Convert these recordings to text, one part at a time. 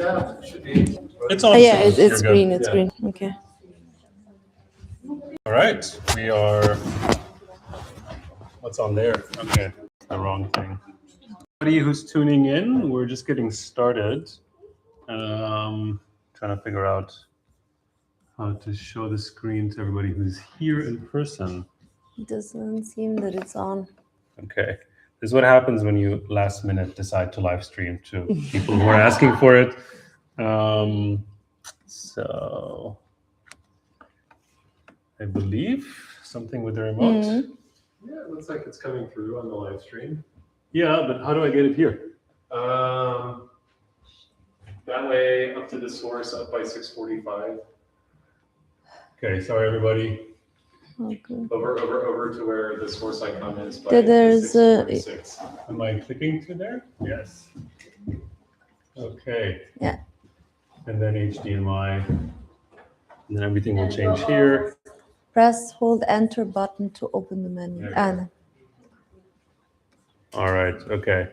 Yeah, should be. It's on. Yeah, it's You're green. good. It's Yeah. green. Okay. All right, we are. What's on there? Okay, the wrong thing. Anybody who's tuning in, we're just getting started. Trying to figure out how to show the screen to everybody who's here in person. It doesn't seem that it's on. Okay. This is what happens when you last minute decide to live stream to people who are asking for it. So I believe something with the remote. Yeah, it looks like it's coming through on the live stream. Yeah, but how do I get it here? That way, up to the source, up by 645. Okay, sorry everybody. Okay. Over to where the source icon is by There's 646. Am I clicking to there? Yes. Okay. Yeah. And then HDMI. And then everything will change here. Press hold enter button to open the menu. Okay. And All right. Okay.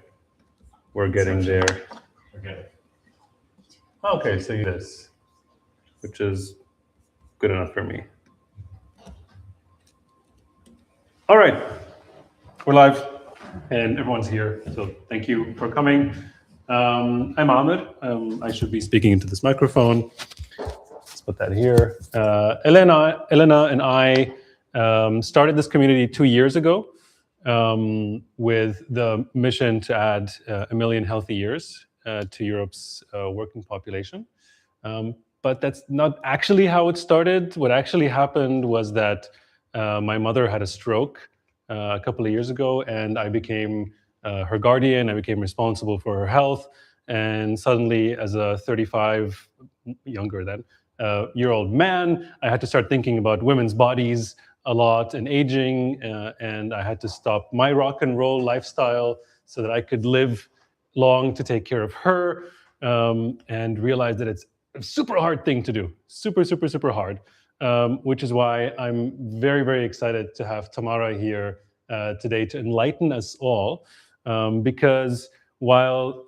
We're getting there. Okay. Okay, so this, which is good enough for me. All right, we're live and everyone's here, so thank you for coming. I'm Ahmed. I should be speaking into this microphone. Let's put that here. Elena and I started this community 2 years ago with the mission to add 1 million healthy years to Europe's working population. But that's not actually how it started. What actually happened was that my mother had a stroke a couple of years ago, and I became her guardian. I became responsible for her health. And suddenly, as a 35, younger than, year-old man, I had to start thinking about women's bodies a lot and aging. And I had to stop my rock and roll lifestyle so that I could live long to take care of her, and realize that it's a super hard thing to do. Super, super, super hard. Which is why I'm very, very excited to have Tamara here today to enlighten us all. Because while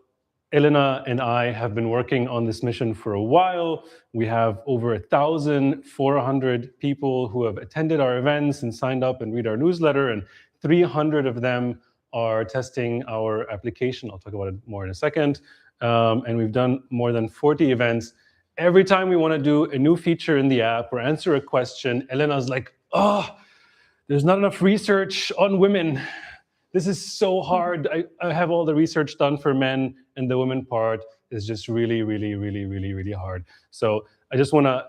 Elena and I have been working on this mission for a while, we have over 1,400 people who have attended our events and signed up and read our newsletter, and 300 of them are testing our application. I'll talk about it more in a second. And we've done more than 40 events. Every time we want to do a new feature in the app or answer a question, Elena's like, oh, there's not enough research on women. This is so hard. I have all the research done for men, and the women part is just really, really, really, really, really hard. So I just want to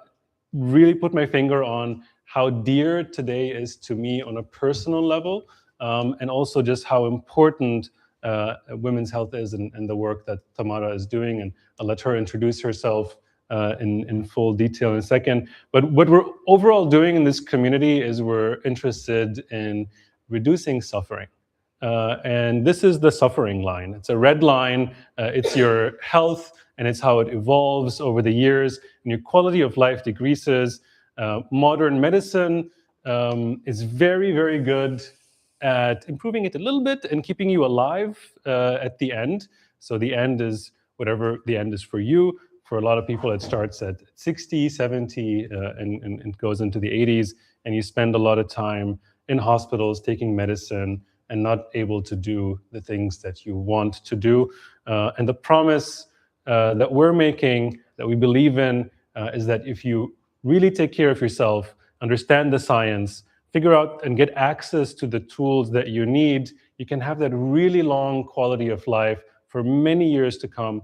really put my finger on how dear today is to me on a personal level, and also just how important women's health is and the work that Tamara is doing. And I'll let her introduce herself in full detail in a second. But what we're overall doing in this community is we're interested in reducing suffering. And this is the suffering line. It's a red line. It's your health, and it's how it evolves over the years. And your quality of life decreases. Modern medicine is very, very good at improving it a little bit and keeping you alive at the end. So the end is whatever the end is for you. For a lot of people, it starts at 60, 70, and goes into the 80s, and you spend a lot of time in hospitals taking medicine and not able to do the things that you want to do. And the promise that we're making, that we believe in, is that if you really take care of yourself, understand the science, figure out and get access to the tools that you need, you can have that really long quality of life for many years to come,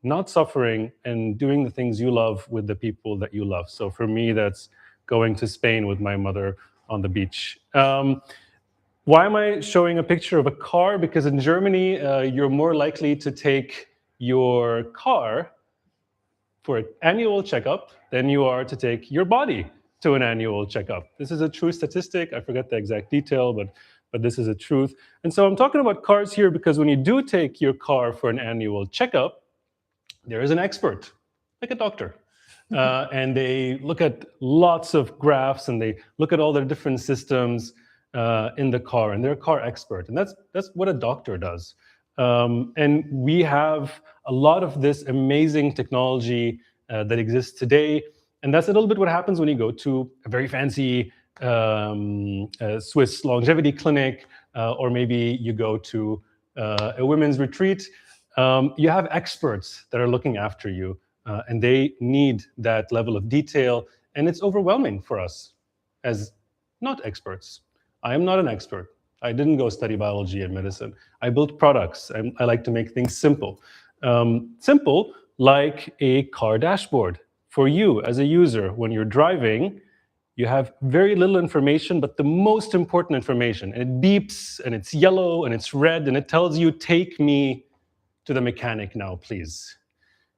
not suffering and doing the things you love with the people that you love. So for me, that's going to Spain with my mother on the beach. Why am I showing a picture of a car? Because in Germany, you're more likely to take your car for an annual checkup than you are to take your body to an annual checkup. This is a true statistic. I forget the exact detail, but this is a truth. And so I'm talking about cars here because when you do take your car for an annual checkup, there is an expert, like a doctor. And they look at lots of graphs and they look at all the different systems in the car, and they're a car expert. And that's what a doctor does. And we have a lot of this amazing technology that exists today. And that's a little bit what happens when you go to a very fancy Swiss longevity clinic, or maybe you go to a women's retreat. You have experts that are looking after you, and they need that level of detail. And it's overwhelming for us as not experts. I am not an expert. I didn't go study biology and medicine. I built products. I like to make things simple. Simple like a car dashboard. For you as a user, when you're driving, you have very little information, but the most important information. And it beeps, and it's yellow, and it's red, and it tells you, take me to the mechanic now, please.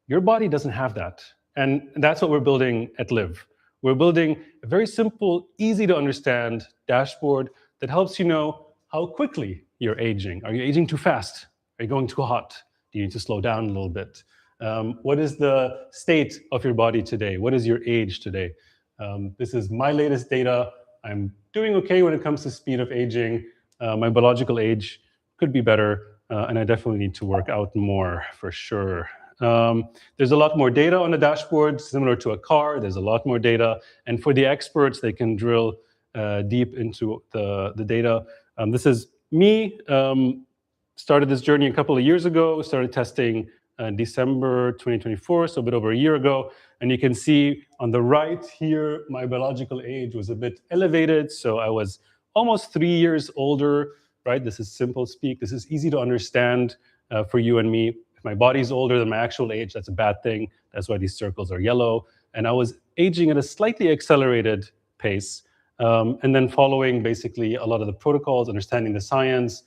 Your body doesn't have that. And that's what we're building at Liv. We're building a very simple, easy to understand dashboard that helps you know how quickly you're aging. Are you aging too fast? Are you going too hot? Do you need to slow down a little bit? What is the state of your body today? What is your age today? This is my latest data. I'm doing okay when it comes to speed of aging. My biological age could be better, and I definitely need to work out more for sure. There's a lot more data on the dashboard, similar to a car. There's a lot more data. And for the experts, they can drill deep into the data. This is me. Started this journey a couple of years ago, started testing December 2024, so a bit over a year ago. And you can see on the right here, my biological age was a bit elevated. So I was almost 3 years older, right? This is simple speak. This is easy to understand for you and me. If my body's older than my actual age, that's a bad thing. That's why these circles are yellow. And I was aging at a slightly accelerated pace. And then following basically a lot of the protocols, understanding the science,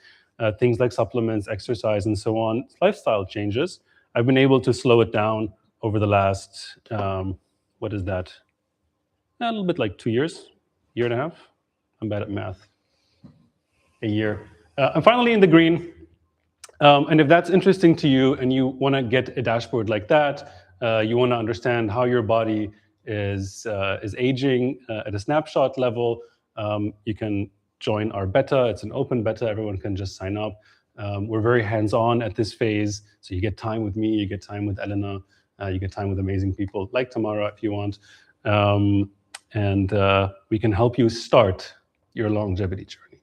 things like supplements, exercise, and so on, lifestyle changes, I've been able to slow it down over the last, what is that? A little bit like 2 years, year and a half. I'm bad at math. A year. I'm finally in the green. And if that's interesting to you and you want to get a dashboard like that, you want to understand how your body is aging at a snapshot level, you can join our beta. It's an open beta. Everyone can just sign up. We're very hands-on at this phase. So you get time with me, you get time with Elena, you get time with amazing people like Tamara if you want. And we can help you start your longevity journey.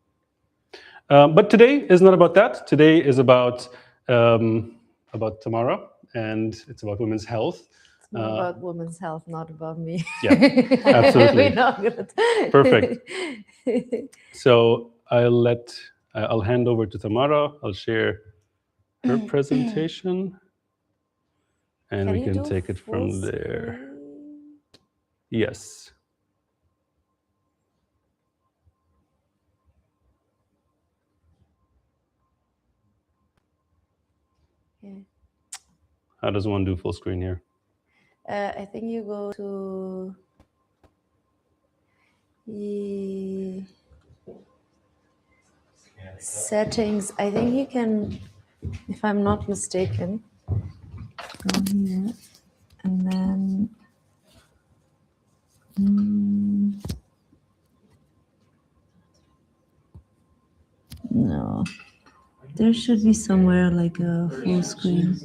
But today is not about that. Today is about Tamara, and it's about women's health. It's not about women's health, not about me. Yeah, absolutely. We're not good. Perfect. So I'll hand over to Tamara. I'll share her presentation, and we can take it from there. Yes. Okay. How does one do full screen here? I think you go to the settings. I think you can, if I'm not mistaken, go here and then no, there should be somewhere like a full screen.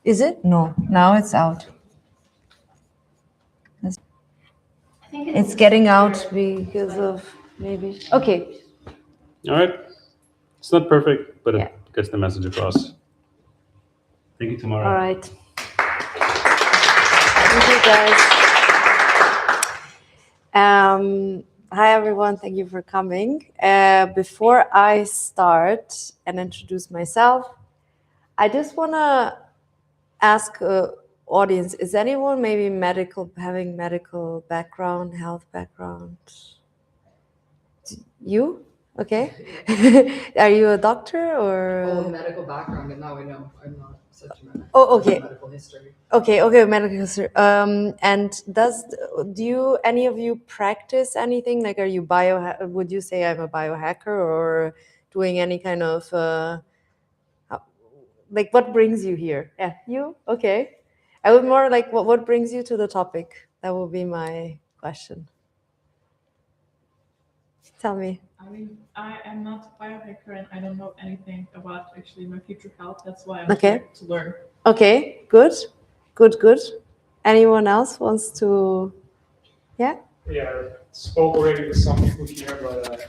Is it? No, now it's out. It's getting out because of maybe. Okay. All right. It's not perfect, but it gets the message across. Thank you, Tamara. All right. Thank you, guys. Hi, everyone. Thank you for coming. Before I start and introduce myself, I just want to ask audience, is anyone maybe having medical background, health background? You? Okay. Are you a doctor or? Oh, medical background, and now I know I'm not such a medical. Oh, okay. Medical history. Okay, medical history. And do any of you practice anything? Like, are you would you say I'm a biohacker or doing any kind of, like, what brings you here? Yeah, you? Okay. I would more like, what brings you to the topic? That would be my question. Tell me. I mean, I am not a biohacker and I don't know anything about actually my future health. That's why I'm Okay. here to learn. Okay, good, good, good. Anyone else wants to? Yeah. Yeah, I spoke already with some people here, but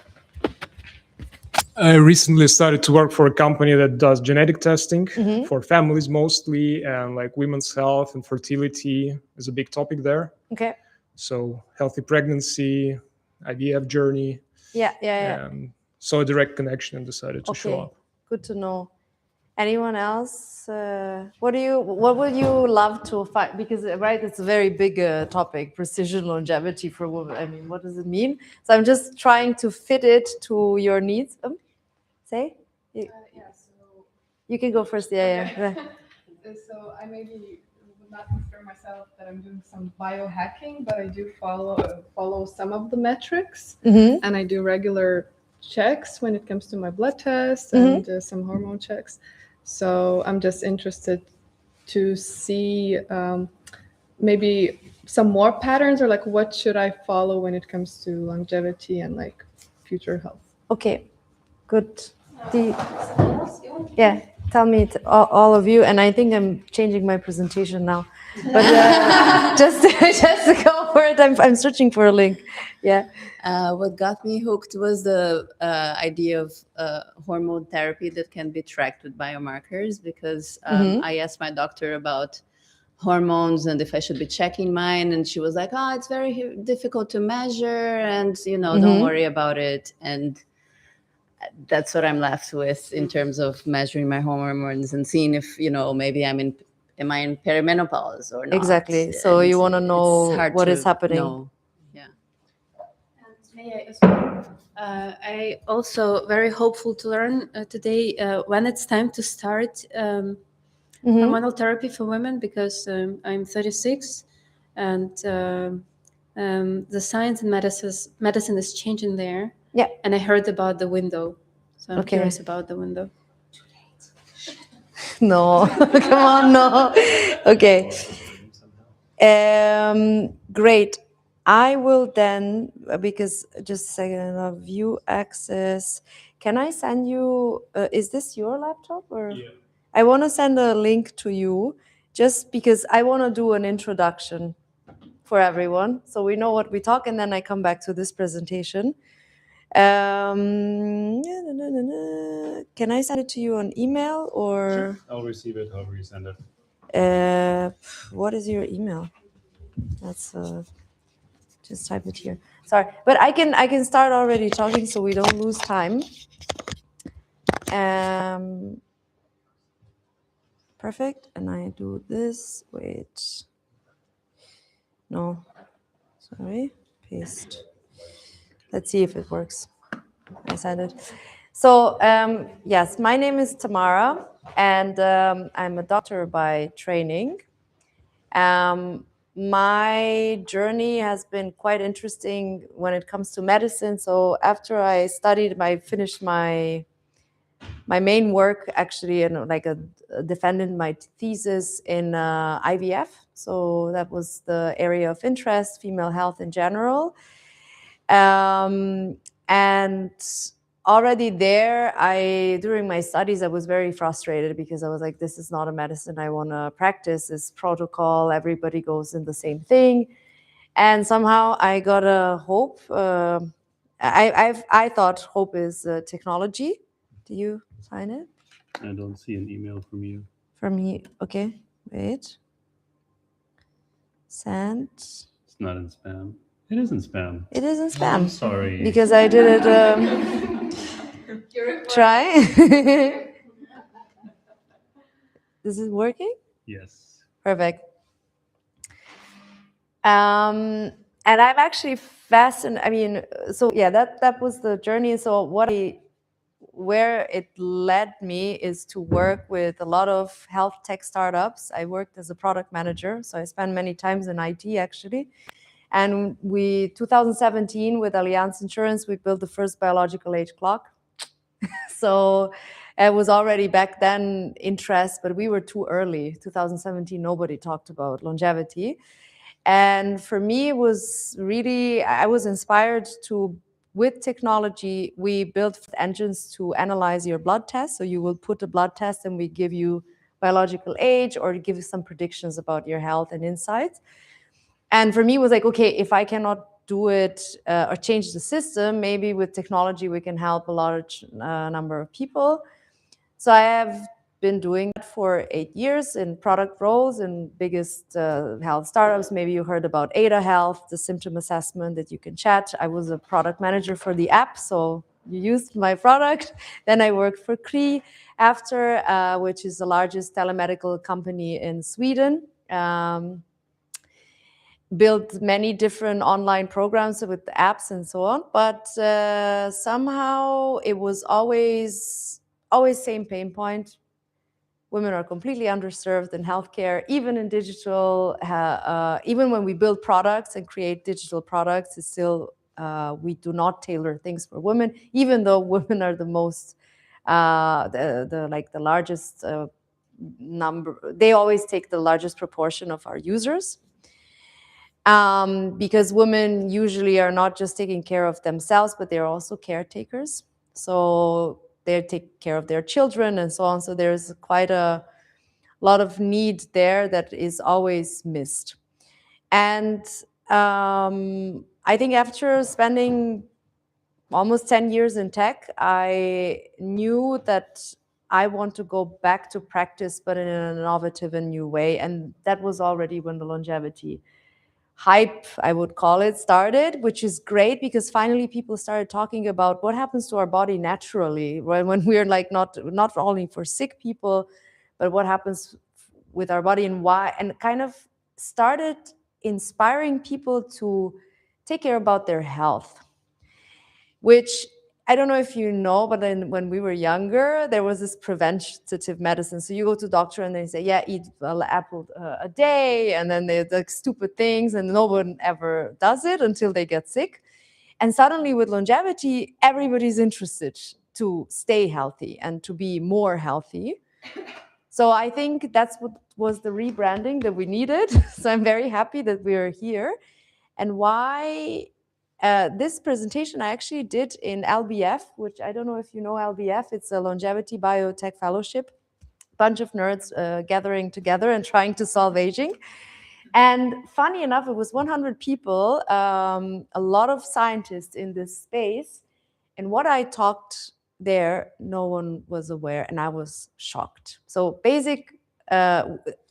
I recently started to work for a company that does genetic testing Mhm. for families mostly, and like women's health and fertility is a big topic there. Okay. So healthy pregnancy, IVF journey, Yeah, yeah, yeah. and saw a direct connection and decided to show Okay, up. good to know. Anyone else? What would you love to find? Because right, it's a very big topic, precision longevity for women. I mean, what does it mean? So I'm just trying to fit it to your needs. Say, you, Yeah, so you can go first. Yeah, yeah. so I maybe would not consider myself that I'm doing some biohacking, but I do follow some of the metrics, Mm-hmm. and I do regular checks when it comes to my blood tests Mhm. and some hormone checks. So I'm just interested to see maybe some more patterns, or like what should I follow when it comes to longevity and like future health. Okay, good. Yeah, tell me, all of you, and I think I'm changing my presentation now. But just to go for it, I'm searching for a link. Yeah. What got me hooked was the idea of hormone therapy that can be tracked with biomarkers, because I asked my doctor about hormones and if I should be checking mine, and she was like, oh, it's very difficult to measure, and don't worry about it. And that's what I'm left with in terms of measuring my hormones and seeing if maybe am I in perimenopause or not. Exactly. So And you want to it's know hard what to is happening. know. Yeah. And may I as well? I also very hopeful to learn today when it's time to start hormonal therapy for women, because I'm 36, and the science and medicine is changing there. Yeah. And I heard about the window, so I'm Okay. curious about the window. No, come on, no. Okay. Great. I will then, because just a second, view access. Can I send you, is this your laptop or? Yeah. I want to send a link to you just because I want to do an introduction for everyone. So we know what we talk, and then I come back to this presentation. Can I send it to you on email or? Sure. I'll receive it however you send it. What is your email? That's just type it here. Sorry, but I can start already talking so we don't lose time. Perfect. And I do this. Wait. No. Sorry. Paste. Let's see if it works. I sent it. So yes, my name is Tamara, and I'm a doctor by training. My journey has been quite interesting when it comes to medicine. So after I finished my main work actually, and defended my thesis in IVF. So that was the area of interest, female health in general. And already there, during my studies, I was very frustrated because I was like, this is not a medicine I want to practice. It's protocol. Everybody goes in the same thing. And somehow I got a hope. I thought hope is technology. Do you sign it? I don't see an email from you. From me. Okay, wait. Send. It's not in spam. It is in spam. It is in spam. I'm sorry. Because I did it. Try. Is it working? Yes. Perfect. And I'm actually fascinated. I mean, so yeah, that was the journey. So where it led me is to work with a lot of health tech startups. I worked as a product manager, so I spent many times in IT actually. And 2017 with Allianz Insurance, we built the first biological age clock. So it was already back then interest, but we were too early. 2017, nobody talked about longevity. And for me, it was really, I was inspired to with technology, we built engines to analyze your blood test. So you will put a blood test and we give you biological age or give you some predictions about your health and insights. And for me, it was like, okay, if I cannot do it or change the system, maybe with technology, we can help a large number of people. So I have been doing that for 8 years in product roles in biggest health startups. Maybe you heard about Ada Health, the symptom assessment that you can chat. I was a product manager for the app, so you used my product. Then I worked for Kry after, which is the largest telemedical company in Sweden. Built many different online programs with apps and so on, but somehow it was always same pain point. Women are completely underserved in healthcare, even in digital. Even when we build products and create digital products, it's still we do not tailor things for women, even though women are the most the largest number. They always take the largest proportion of our users. Because women usually are not just taking care of themselves, but they're also caretakers. So they take care of their children and so on. So there's quite a lot of need there that is always missed. And I think after spending almost 10 years in tech, I knew that I want to go back to practice, but in an innovative and new way. And that was already when the longevity hype, I would call it, started, which is great because finally people started talking about what happens to our body naturally when we're like not only for sick people, but what happens with our body and why, and kind of started inspiring people to take care about their health, which I don't know if you know, but then when we were younger, there was this preventative medicine. So you go to the doctor and they say, yeah, eat an apple a day. And then they're like stupid things and no one ever does it until they get sick. And suddenly with longevity, everybody's interested to stay healthy and to be more healthy. So I think that's what was the rebranding that we needed. So I'm very happy that we're here. And why this presentation I actually did in LBF, which I don't know if you know LBF. It's a longevity biotech fellowship, bunch of nerds gathering together and trying to solve aging. And funny enough, it was 100 people, a lot of scientists in this space. And what I talked there, no one was aware, and I was shocked. So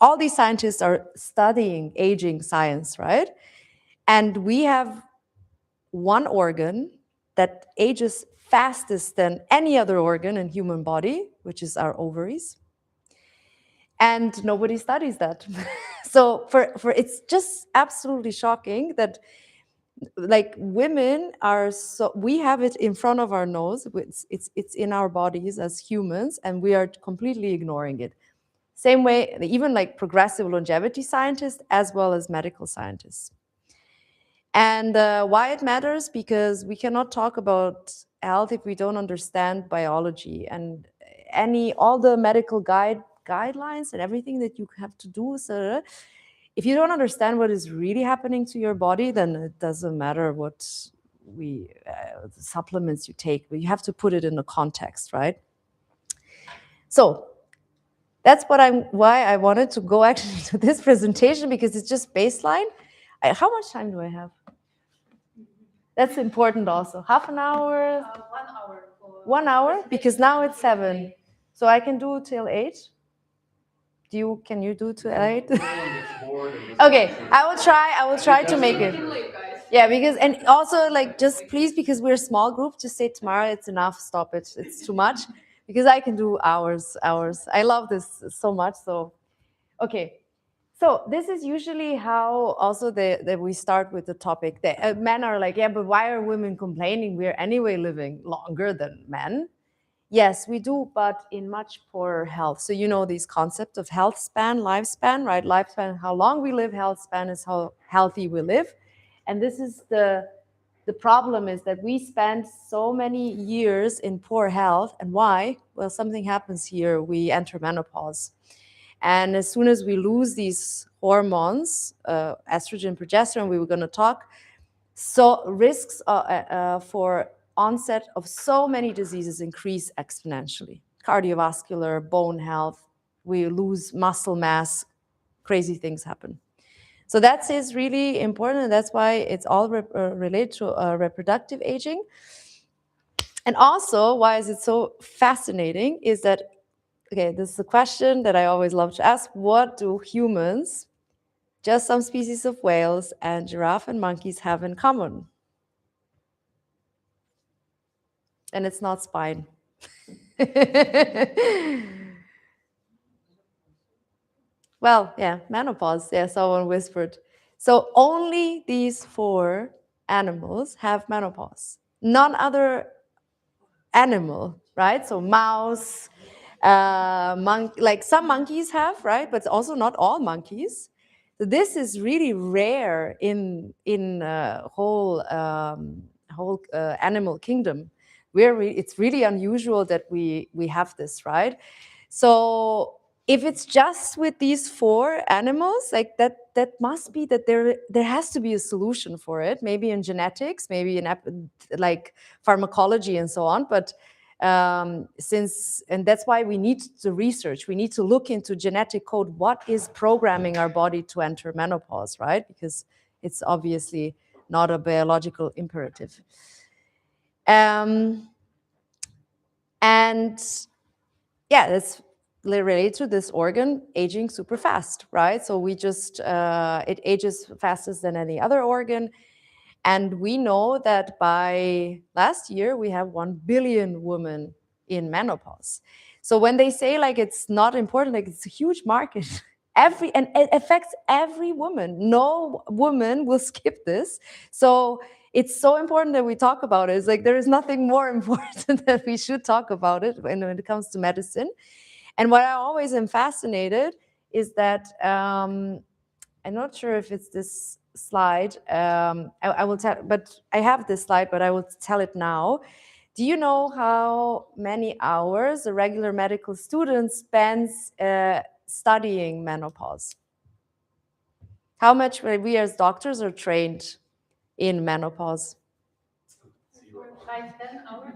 all these scientists are studying aging science, right? And we have one organ that ages fastest than any other organ in human body, which is our ovaries. And nobody studies that. So for it's just absolutely shocking that like women are we have it in front of our nose. It's in our bodies as humans, and we are completely ignoring it. Same way, even like progressive longevity scientists as well as medical scientists. And why it matters? Because we cannot talk about health if we don't understand biology and all the medical guidelines and everything that you have to do. So if you don't understand what is really happening to your body, then it doesn't matter what supplements you take, but you have to put it in a context, right? So that's why I wanted to go actually to this presentation, because it's just baseline. How much time do I have? That's important also. Half an hour? 1 hour. 1 hour? Because now it's 7. So I can do till 8? Can you do till 8? Okay, I will try to make it. Yeah, because, and also like just please, because we're a small group, just say tomorrow it's enough, stop it, it's too much. Because I can do hours. I love this so much. So, okay. So this is usually how also that we start with the topic. Men are like, yeah, but why are women complaining? We're anyway living longer than men. Yes, we do, but in much poorer health. So you know these concepts of health span, lifespan, right? Lifespan, how long we live. Health span is how healthy we live. And this is the problem, is that we spend so many years in poor health. And why? Well, something happens here. We enter menopause. And as soon as we lose these hormones, estrogen, progesterone, we were going to talk, so risks for onset of so many diseases increase exponentially. Cardiovascular, bone health, we lose muscle mass, crazy things happen. So that is really important, and that's why it's all related to reproductive aging. And also, why is it so fascinating is that, okay, this is a question that I always love to ask. What do humans, just some species of whales, and giraffe and monkeys have in common? And it's not spine. Well, yeah, menopause. Yeah, someone whispered. So only these 4 animals have menopause. None other animal, right? So mouse, like some monkeys have, right? But also not all monkeys. So this is really rare in whole animal kingdom. It's really unusual that we have this, right? So if it's just with these 4 animals, like that must be that there has to be a solution for it. Maybe in genetics, maybe in like pharmacology and so on. But and that's why we need the research. We need to look into genetic code. What is programming our body to enter menopause, right? Because it's obviously not a biological imperative. And yeah, that's related to this organ aging super fast, right? So we just, it ages fastest than any other organ. And we know that by last year, we have 1 billion women in menopause. So when they say like it's not important, like it's a huge market, and it affects every woman. No woman will skip this. So it's so important that we talk about it. It's like there is nothing more important that we should talk about it when it comes to medicine. And what I always am fascinated is that I'm not sure if it's this slide. I will tell, but I have this slide, but I will tell it now. Do you know how many hours a regular medical student spends studying menopause? How much we as doctors are trained in menopause? 5-10 hours.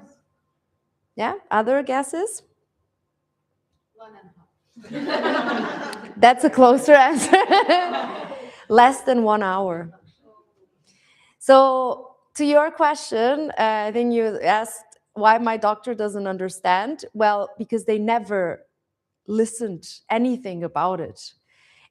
Yeah, other guesses? 1.5. That's a closer answer. Less than 1 hour. So to your question, I think you asked why my doctor doesn't understand. Well, because they never listened anything about it.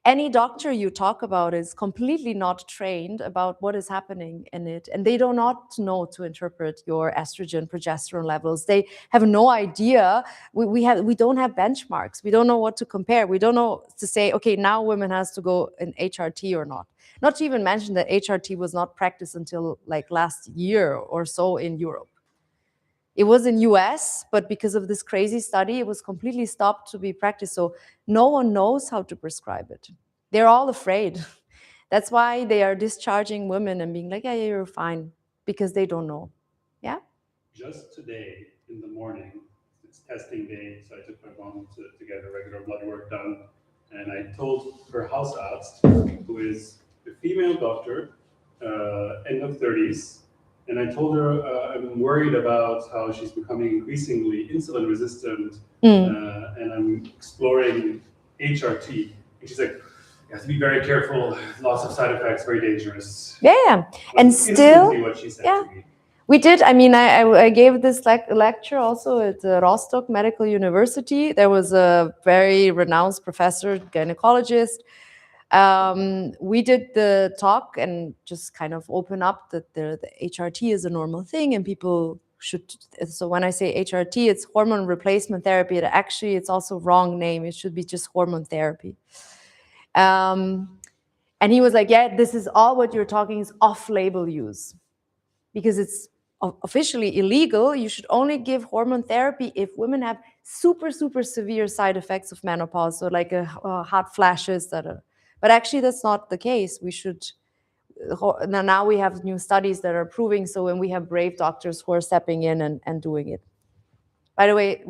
Any doctor you talk about is completely not trained about what is happening in it, and they do not know to interpret your estrogen, progesterone levels. They have no idea. We don't have benchmarks. We don't know what to compare. We don't know to say, okay, now women has to go in HRT or not. Not to even mention that HRT was not practiced until like last year or so in Europe. It was in US, but because of this crazy study, it was completely stopped to be practiced. So no one knows how to prescribe it. They're all afraid. That's why they are discharging women and being like, yeah, you're fine, because they don't know. Yeah? Just today in the morning, it's testing day, so I took my mom to get her regular blood work done. And I told her Hausarzt, who is a female doctor, end of 30s, and I told her I'm worried about how she's becoming increasingly insulin resistant, and I'm exploring HRT. And she's like, you have to be very careful, lots of side effects, very dangerous. Yeah. And still, what she said yeah. to me. We did. I mean, I gave this lecture also at Rostock Medical University. There was a very renowned professor, gynecologist. We did the talk and just kind of open up that the HRT is a normal thing and people should. So when I say HRT, it's hormone replacement therapy. Actually, it's also wrong name. It should be just hormone therapy. And he was like, yeah, this is all what you're talking is off-label use because it's officially illegal. You should only give hormone therapy if women have super, super severe side effects of menopause, so like hot flashes. But actually, that's not the case. We should, now we have new studies that are proving, so when we have brave doctors who are stepping in and doing it. By the way,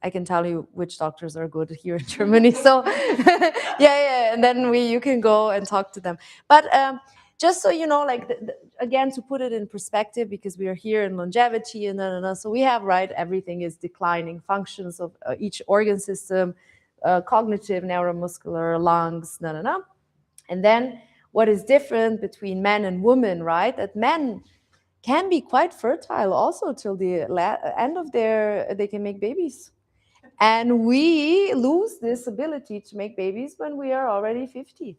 I can tell you which doctors are good here in Germany. So yeah, and then you can go and talk to them. But just so you know, like again, to put it in perspective, because we are here in longevity and so we have, right, everything is declining, functions of each organ system, cognitive, neuromuscular, lungs, and then what is different between men and women, right, that men can be quite fertile also till the end of they can make babies. And we lose this ability to make babies when we are already 50.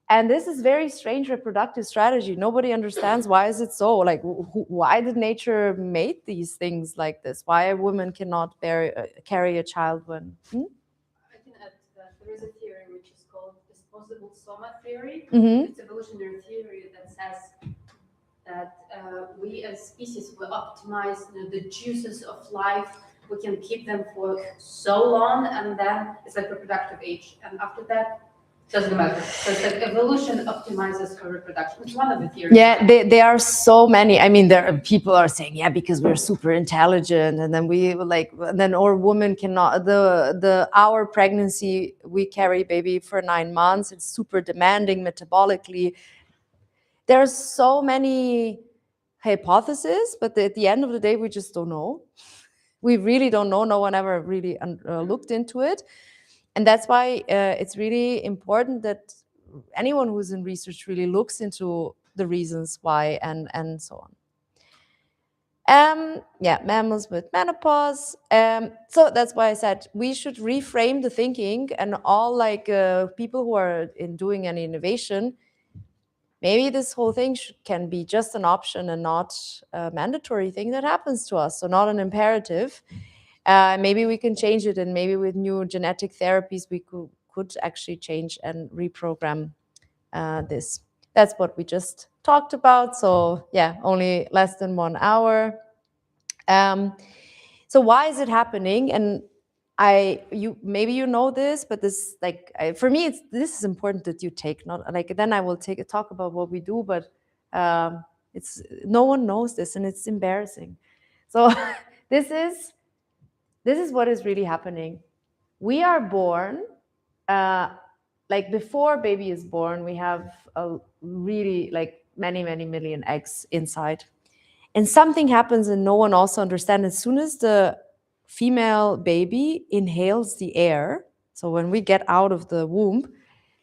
And this is very strange reproductive strategy. Nobody understands why is it so. Like, why did nature make these things like this? Why a woman cannot carry a child when? I can add that there is a theory which is called disposable soma theory. Mm-hmm. It's evolutionary theory that says that we as species will optimize the juices of life. We can keep them for so long, and then it's like reproductive age. And after that, doesn't matter. So it's like evolution optimizes for reproduction. It's one of the theories. Yeah, there are so many. I mean, there are, people are saying, yeah, because we're super intelligent, and then we like, then our woman cannot. Our pregnancy, we carry baby for 9 months. It's super demanding metabolically. There's so many hypotheses, but at the end of the day, we just don't know. We really don't know. No one ever really looked into it. And that's why it's really important that anyone who's in research really looks into the reasons why and so on. Yeah, mammals with menopause. So that's why I said we should reframe the thinking, and all like people who are doing any innovation, maybe this whole thing can be just an option and not a mandatory thing that happens to us, so not an imperative. Maybe we can change it, and maybe with new genetic therapies we could actually change and reprogram this. That's what we just talked about. So yeah, only less than 1 hour. So why is it happening? And maybe you know this, but this, like, for me, this is important that you take, not like, then I will talk about what we do, but it's, no one knows this, and it's embarrassing. So this is what is really happening. We are born, like before baby is born, we have a really like many million eggs inside. And something happens and no one also understands. As soon as the female baby inhales the air, so when we get out of the womb,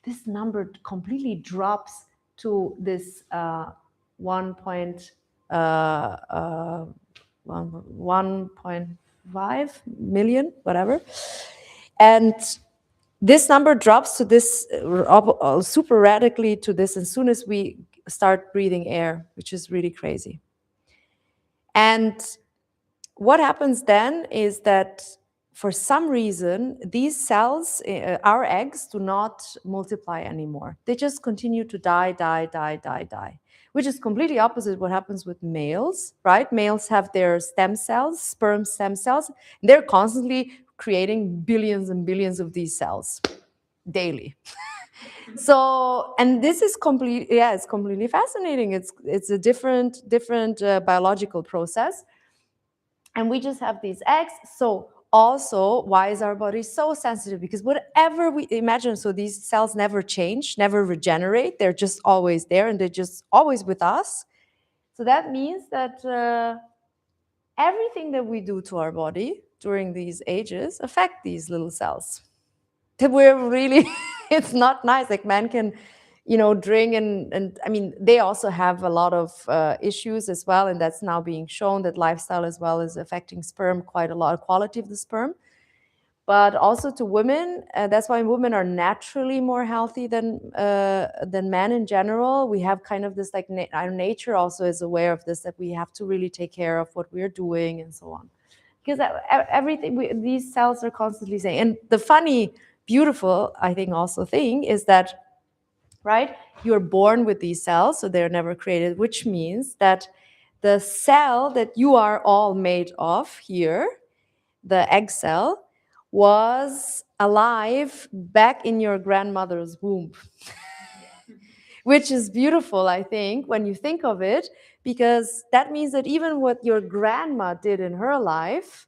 this number completely drops to this 1.5 million, whatever. And this number drops to this super radically to this as soon as we start breathing air, which is really crazy. And what happens then is that for some reason, these cells, our eggs, do not multiply anymore. They just continue to die, which is completely opposite what happens with males, right? Males have their stem cells, sperm stem cells. They're constantly creating billions and billions of these cells daily. So, and this is it's completely fascinating. It's a different biological process. And we just have these eggs. So also, why is our body so sensitive? Because whatever we imagine, so these cells never change, never regenerate. They're just always there, and they're just always with us. So that means that everything that we do to our body during these ages affect these little cells. That we're really, it's not nice. Like, man can, drink and I mean, they also have a lot of issues as well, and that's now being shown that lifestyle as well is affecting sperm quite a lot, quality of the sperm. But also to women, that's why women are naturally more healthy than men in general. We have kind of this, like, our nature also is aware of this, that we have to really take care of what we're doing and so on. Because everything, these cells are constantly saying, and the funny, beautiful, I think also thing is that, right, you're born with these cells, so they're never created, which means that the cell that you are all made of here, the egg cell, was alive back in your grandmother's womb. Which is beautiful, I think, when you think of it, because that means that even what your grandma did in her life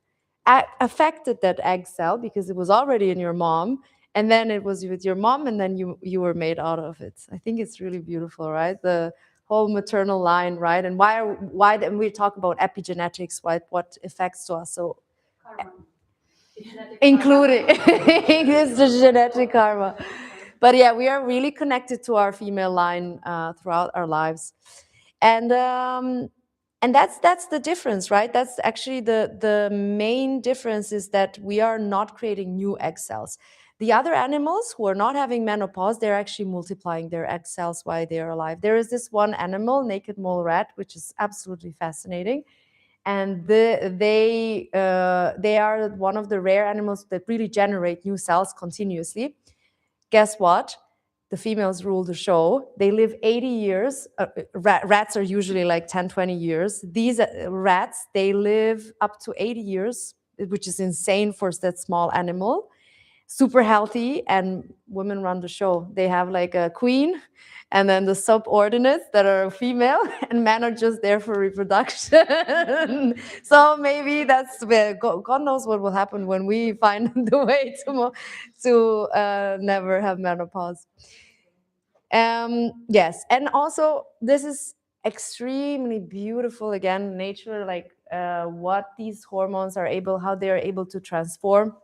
affected that egg cell, because it was already in your mom, and then it was with your mom, and then you were made out of it. I think it's really beautiful, right? The whole maternal line, right? And why and we talk about epigenetics, right? What affects to us. So Karma. Genetic including karma. it's the genetic karma. But yeah, we are really connected to our female line throughout our lives, and that's the difference, right? That's actually the main difference, is that we are not creating new egg cells. The other animals who are not having menopause, they're actually multiplying their egg cells while they are alive. There is this one animal, naked mole rat, which is absolutely fascinating. And they are one of the rare animals that really generate new cells continuously. Guess what? The females rule the show. They live 80 years. Rats are usually like 10, 20 years. These rats, they live up to 80 years, which is insane for that small animal. Super healthy, and women run the show. They have like a queen and then the subordinates that are female, and men are just there for reproduction. So maybe that's where God knows what will happen when we find the way to never have menopause. Yes, and also this is extremely beautiful. Again, nature, like what these hormones are able, how they are able to transform.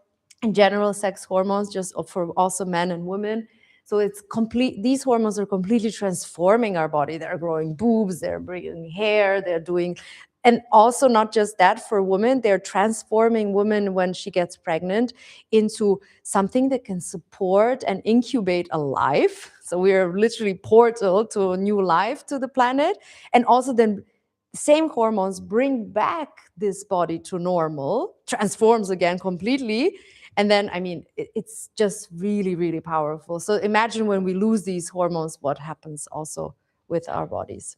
In general, sex hormones, just for also men and women. So it's complete. These hormones are completely transforming our body. They're growing boobs. They're bringing hair. They're doing, and also not just that, for women, they're transforming women when she gets pregnant into something that can support and incubate a life. So we are literally portal to a new life to the planet, and also then same hormones bring back this body to normal, transforms again completely. And then, I mean, it's just really, really powerful. So imagine when we lose these hormones, what happens also with our bodies.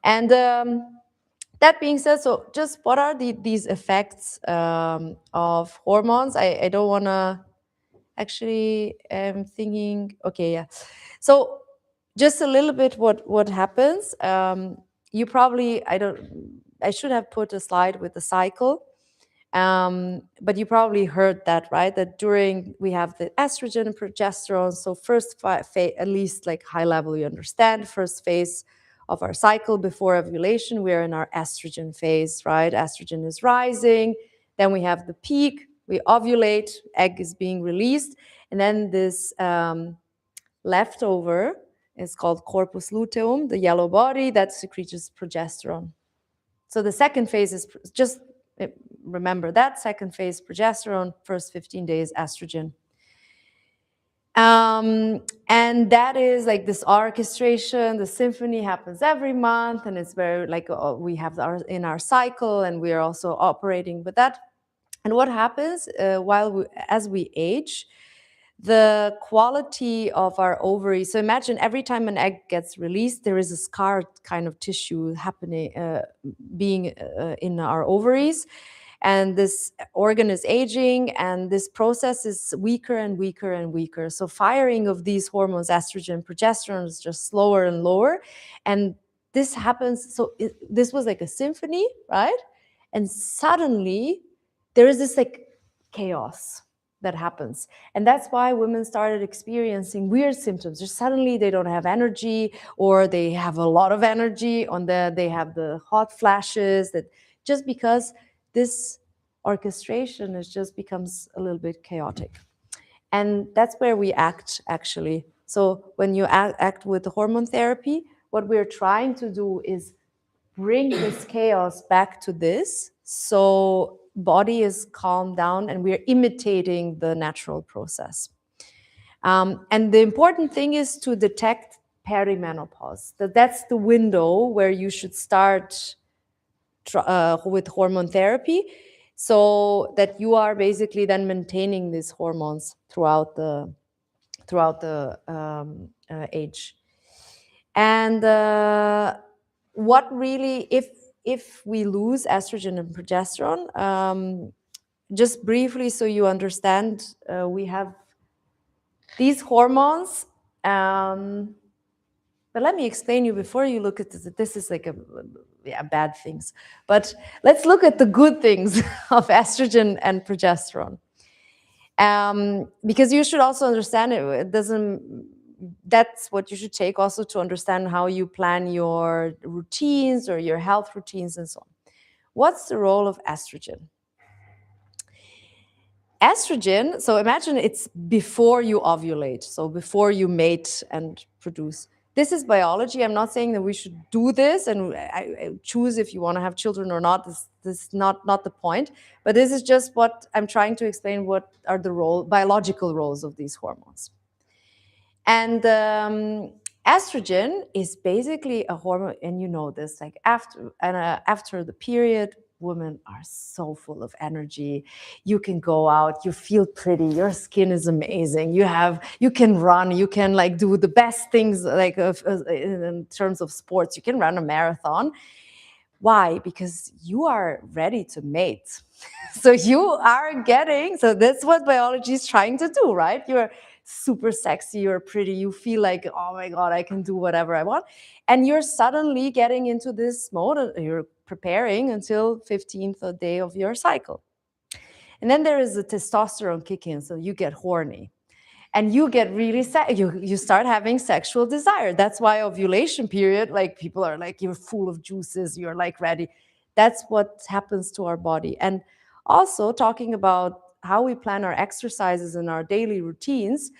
And that being said, so just what are these effects of hormones? I don't want to actually, I'm thinking, okay, yeah. So just a little bit what happens. You probably, I should have put a slide with the cycle. But you probably heard that, right? That during, we have the estrogen and progesterone. So first phase, at least like high level, you understand, first phase of our cycle before ovulation, we're in our estrogen phase, right? Estrogen is rising. Then we have the peak, we ovulate, egg is being released. And then this leftover is called corpus luteum, the yellow body that secretes progesterone. So the second phase is just, remember that, second phase progesterone, first 15 days estrogen. And that is like this orchestration, the symphony happens every month, and it's very like we have in our cycle, and we are also operating with that. And what happens as we age, the quality of our ovaries. So imagine every time an egg gets released, there is a scarred kind of tissue happening, being in our ovaries. And this organ is aging, and this process is weaker and weaker and weaker. So firing of these hormones, estrogen, progesterone, is just slower and lower. And this happens, so this was like a symphony, right? And suddenly there is this like chaos that happens. And that's why women started experiencing weird symptoms. Just suddenly they don't have energy, or they have a lot of energy, they have the hot flashes, that just because this orchestration just becomes a little bit chaotic. And that's where we act, actually. So when you act with the hormone therapy, what we're trying to do is bring this chaos back to this, so body is calmed down and we're imitating the natural process. And the important thing is to detect perimenopause. That's the window where you should start with hormone therapy, so that you are basically then maintaining these hormones throughout the age. And what really, if we lose estrogen and progesterone, just briefly so you understand, we have these hormones. But let me explain you before you look at this. This is like bad things. But let's look at the good things of estrogen and progesterone. Because you should also understand it doesn't, that's what you should take also to understand how you plan your routines or your health routines and so on. What's the role of estrogen? Estrogen, so imagine it's before you ovulate, so before you mate and produce. This is biology. I'm not saying that we should do this and I choose if you want to have children or not. This is not the point. But this is just what I'm trying to explain, what are the biological roles of these hormones. And estrogen is basically a hormone, and you know this, like after the period, women are so full of energy. You can go out, you feel pretty, your skin is amazing. You can run, you can like do the best things, like in terms of sports. You can run a marathon. Why? Because you are ready to mate. So so that's what biology is trying to do, right? You're super sexy, you're pretty, you feel like, oh my God, I can do whatever I want. And you're suddenly getting into this mode, you're preparing until 15th day of your cycle. And then there is a testosterone kick in, so you get horny. And you get really you start having sexual desire. That's why ovulation period, like people are like, you're full of juices, you're like ready. That's what happens to our body. And also talking about how we plan our exercises and our daily routines,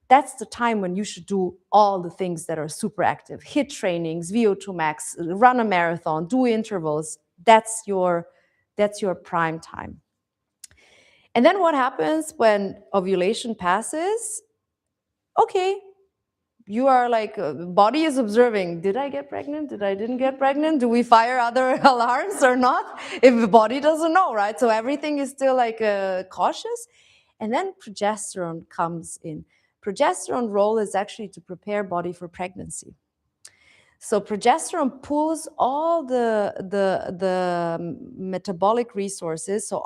that's the time when you should do all the things that are super active. HIIT trainings, VO2 max, run a marathon, do intervals. That's your prime time. And then what happens when ovulation passes? Okay, you are like, body is observing, did I get pregnant? Did I didn't get pregnant? Do we fire other alarms or not? If the body doesn't know, right? So everything is still like cautious. And then progesterone comes in. Progesterone role is actually to prepare body for pregnancy. So progesterone pulls all the metabolic resources, so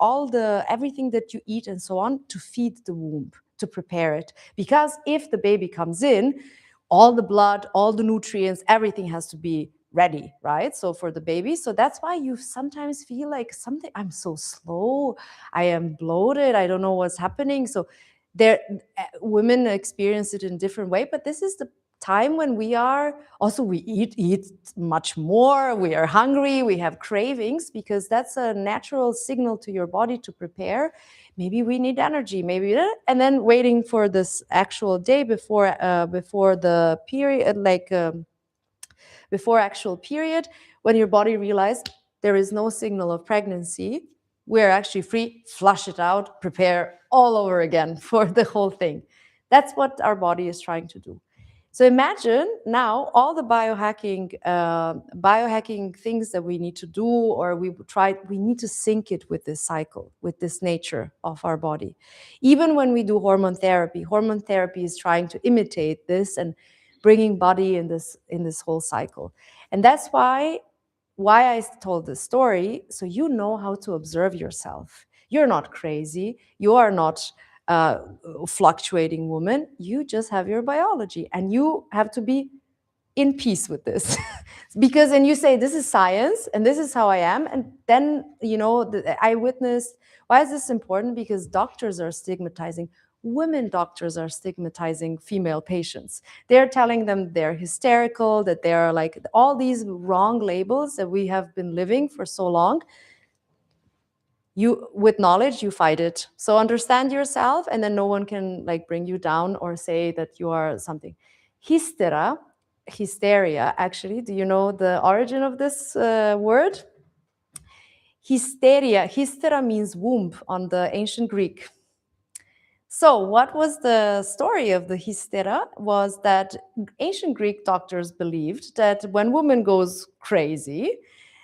everything that you eat and so on, to feed the womb, to prepare it. Because if the baby comes in, all the blood, all the nutrients, everything has to be ready, right? So for the baby. So that's why you sometimes feel like I'm so slow, I am bloated, I don't know what's happening. So women experience it in a different way, but this is the time when we eat much more, we are hungry, we have cravings, because that's a natural signal to your body to prepare. Maybe we need energy, and then waiting for this actual day before the period, before actual period, when your body realizes there is no signal of pregnancy, we're actually free, flush it out, prepare all over again for the whole thing. That's what our body is trying to do. So imagine now all the biohacking things that we need to do, or we need to sync it with this cycle, with this nature of our body. Even when we do hormone therapy is trying to imitate this and bringing body in this whole cycle. And that's why I told this story, so you know how to observe yourself. You're not crazy. You are not fluctuating woman. You just have your biology, and you have to be in peace with this. Because and you say, this is science and this is how I am. And then, I witnessed, why is this important? Because doctors are stigmatizing. Women doctors are stigmatizing female patients. They're telling them they're hysterical, that they're like all these wrong labels that we have been living for so long. With knowledge, you fight it. So understand yourself, and then no one can like bring you down or say that you are something. Hysteria, actually, do you know the origin of this word? Hystera means womb on the ancient Greek. So what was the story of the hystera? Was that ancient Greek doctors believed that when woman goes crazy,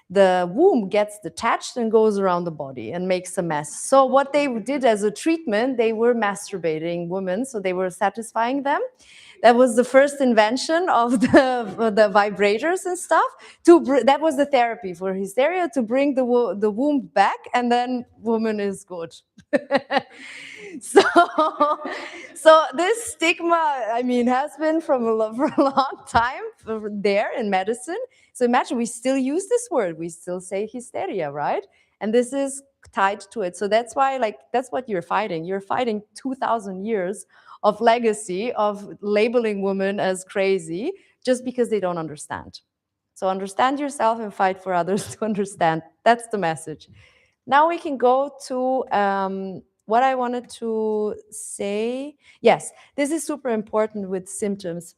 the womb gets detached and goes around the body and makes a mess. So what they did as a treatment, they were masturbating women, so they were satisfying them. That was the first invention of the vibrators and stuff. That was the therapy for hysteria, to bring the womb back, and then woman is good. So this stigma, has been for a long time there in medicine. So imagine, we still use this word. We still say hysteria, right? And this is tied to it. So that's why, like, that's what you're fighting. You're fighting 2,000 years of legacy of labeling women as crazy just because they don't understand. So understand yourself and fight for others to understand. That's the message. Now we can go to what I wanted to say. Yes, this is super important with symptoms.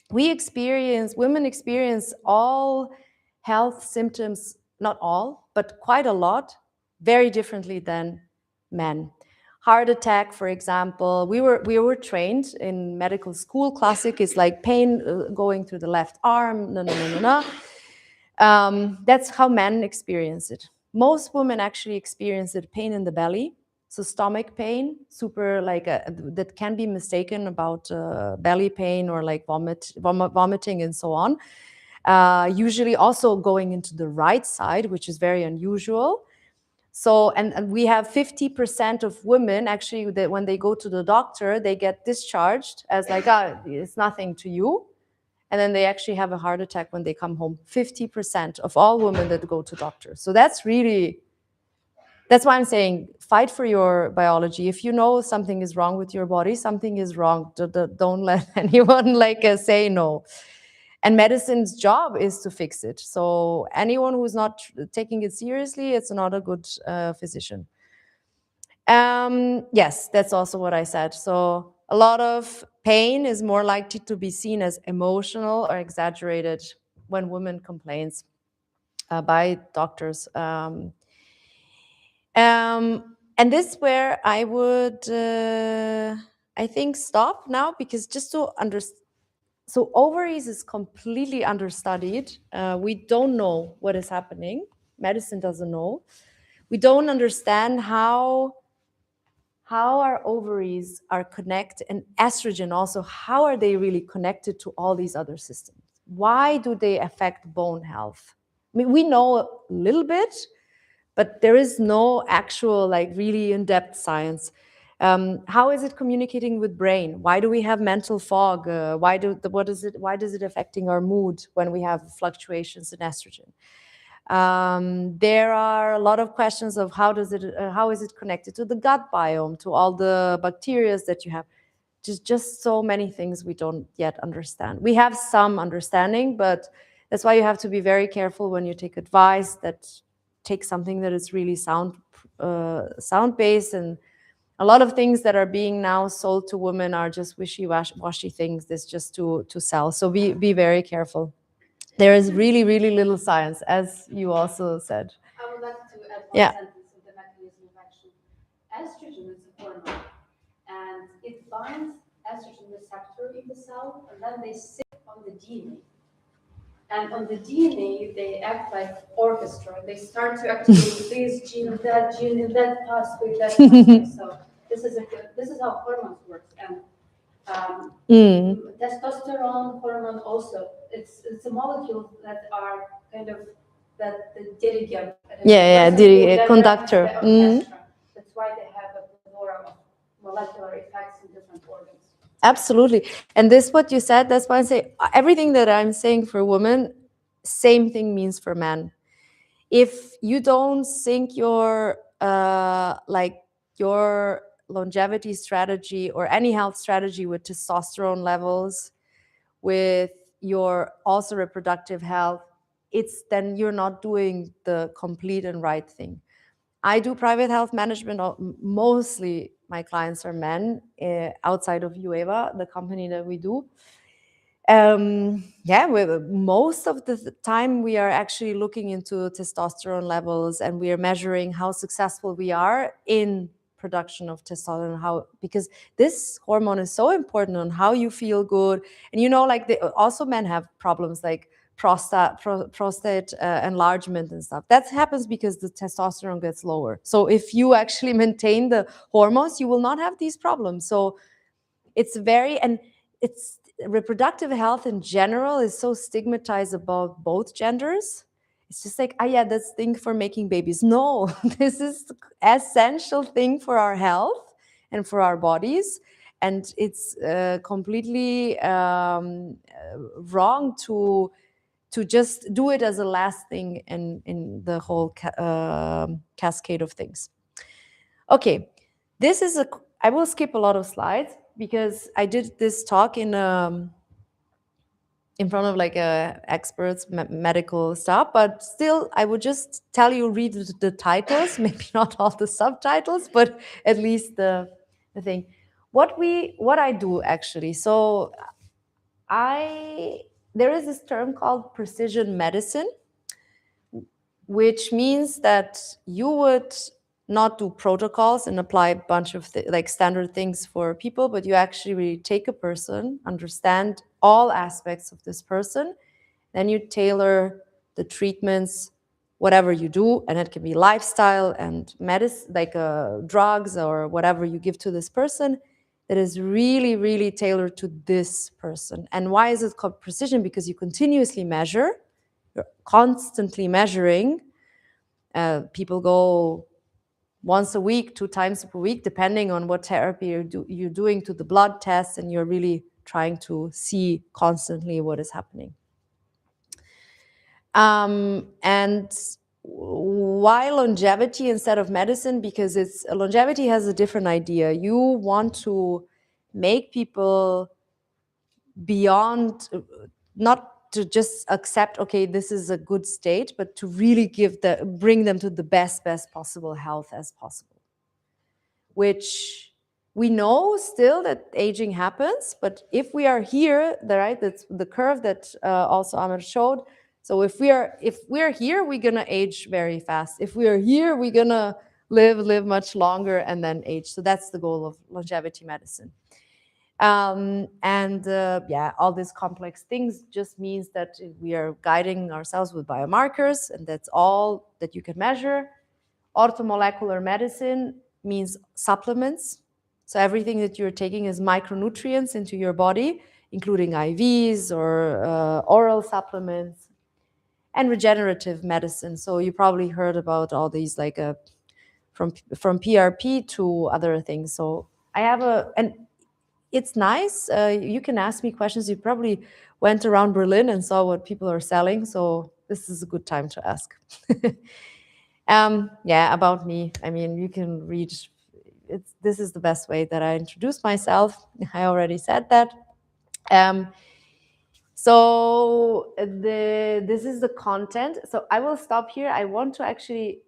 Women experience all health symptoms, not all, but quite a lot, very differently than men. Heart attack, for example, we were trained in medical school. Classic is like pain going through the left arm. No. That's how men experience it. Most women actually experience it, pain in the belly. So stomach pain, super like that can be mistaken about belly pain or like vomiting and so on. Usually also going into the right side, which is very unusual. So, and we have 50% of women actually that when they go to the doctor, they get discharged as like, it's nothing to you. And then they actually have a heart attack when they come home. 50% of all women that go to doctors. So that's why I'm saying fight for your biology. If you know something is wrong with your body, something is wrong. Don't let anyone like say no. And medicine's job is to fix it. So anyone who's not taking it seriously, it's not a good physician. Yes, that's also what I said. So a lot of pain is more likely to be seen as emotional or exaggerated when women complains by doctors. And this is where I would, I think, stop now, because just to understand, so ovaries is completely understudied. We don't know what is happening. Medicine doesn't know. We don't understand how our ovaries are connected, and estrogen also, how are they really connected to all these other systems? Why do they affect bone health? I mean, we know a little bit, but there is no actual like really in-depth science. How is it communicating with brain? Why do we have mental fog? Why does it affecting our mood when we have fluctuations in estrogen? There are a lot of questions of how is it connected to the gut biome, to all the bacteria that you have. Just so many things we don't yet understand. We have some understanding, but that's why you have to be very careful when you take advice, that take something that is really sound-based. And a lot of things that are being now sold to women are just wishy-washy things. That's just to sell. So be very careful. There is really, really little science, as you also said. I would like to add one Yeah. sentence of the mechanism of action. Estrogen is a hormone, and it binds estrogen receptor in the cell, and then they sit on the DNA. And on the DNA, they act like orchestra. They start to activate this gene, that pathway, that pathway. So this is how hormones work. And testosterone hormone also, it's a molecule that are kind of that the dirigent. Conductor. The orchestra. That's why they have a plethora of molecular effects in different organs. Absolutely. And this, what you said, that's why I say everything that I'm saying for women, same thing means for men. If you don't sync your your longevity strategy or any health strategy with testosterone levels, with your also reproductive health, then you're not doing the complete and right thing. I do private health management. Mostly my clients are men outside of UEVA, the company that we do. Most of the time we are actually looking into testosterone levels, and we are measuring how successful we are in production of testosterone, because this hormone is so important on how you feel good. And also men have problems like prostate enlargement and stuff. That happens because the testosterone gets lower. So if you actually maintain the hormones, you will not have these problems. So it's reproductive health in general is so stigmatized about both genders. It's just like, that's thing for making babies. No, this is essential thing for our health and for our bodies. And it's completely wrong to to just do it as a last thing in the whole cascade of things. Okay, this is I will skip a lot of slides because I did this talk in front of like experts, medical stuff, but still I would just tell you, read the titles, maybe not all the subtitles, but at least the thing. What I do actually, so there is this term called precision medicine, which means that you would not do protocols and apply a bunch of like standard things for people, but you actually really take a person, understand all aspects of this person, then you tailor the treatments, whatever you do, and it can be lifestyle and medicine, like drugs or whatever you give to this person, that is really, really tailored to this person. And why is it called precision? Because you continuously measure, you're constantly measuring. People go once a week, 2 times per week, depending on what therapy you're doing, to the blood tests, and you're really trying to see constantly what is happening. And why longevity instead of medicine? Because longevity has a different idea. You want to make people beyond, not to just accept, okay, this is a good state, but to really bring them to the best possible health as possible. Which we know still that aging happens, but if we are here, that's the curve that also Ahmed showed. So if we are here, we're gonna age very fast. If we are here, we're gonna live much longer and then age. So that's the goal of longevity medicine. All these complex things just means that we are guiding ourselves with biomarkers, and that's all that you can measure. Orthomolecular medicine means supplements. So everything that you're taking is micronutrients into your body, including IVs or oral supplements. And regenerative medicine. So you probably heard about all these, like from PRP to other things. So I have and it's nice. You can ask me questions. You probably went around Berlin and saw what people are selling. So this is a good time to ask. About me. I mean, you can read. This is the best way that I introduce myself. I already said that. So this is the content. So I will stop here. I want to actually,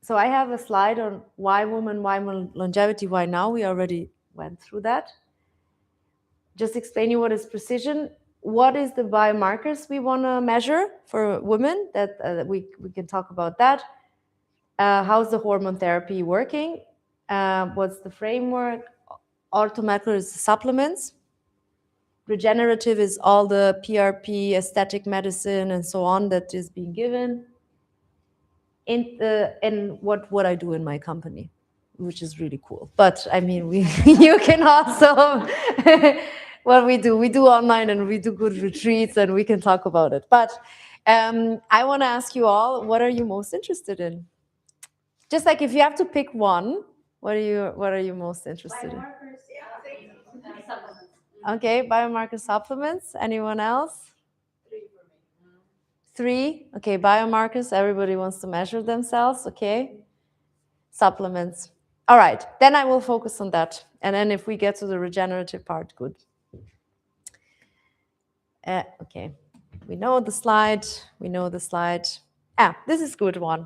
so I have a slide on why women, why longevity, why now. We already went through that. Just explain you what is precision. What is the biomarkers we want to measure for women? That we can talk about that. How's the hormone therapy working? What's the framework? Orthomolecular is the supplements. Regenerative is all the PRP, aesthetic medicine, and so on that is being given. And what I do in my company, which is really cool. But I mean, you can also, what we do online, and we do good retreats, and we can talk about it. But I want to ask you all, what are you most interested in? Just like if you have to pick one, what are you most interested in? Supplements. Okay, biomarker supplements. Anyone else? 3 for me. 3. Okay, biomarkers. Everybody wants to measure themselves. Okay. Supplements. All right. Then I will focus on that. And then if we get to the regenerative part, good. Okay. We know the slide. This is a good one.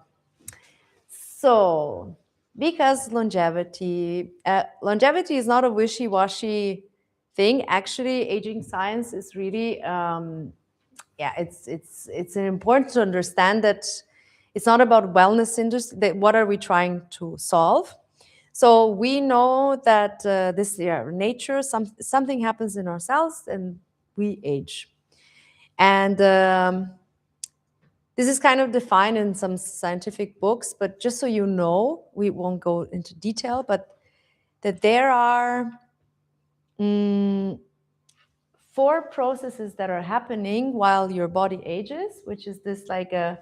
So, because longevity is not a wishy-washy thing. Actually, aging science is really, it's important to understand that it's not about wellness industry. What are we trying to solve? So we know that nature, something happens in our cells and we age. And this is kind of defined in some scientific books, but just so you know, we won't go into detail, but that there are 4 processes that are happening while your body ages, which is this like a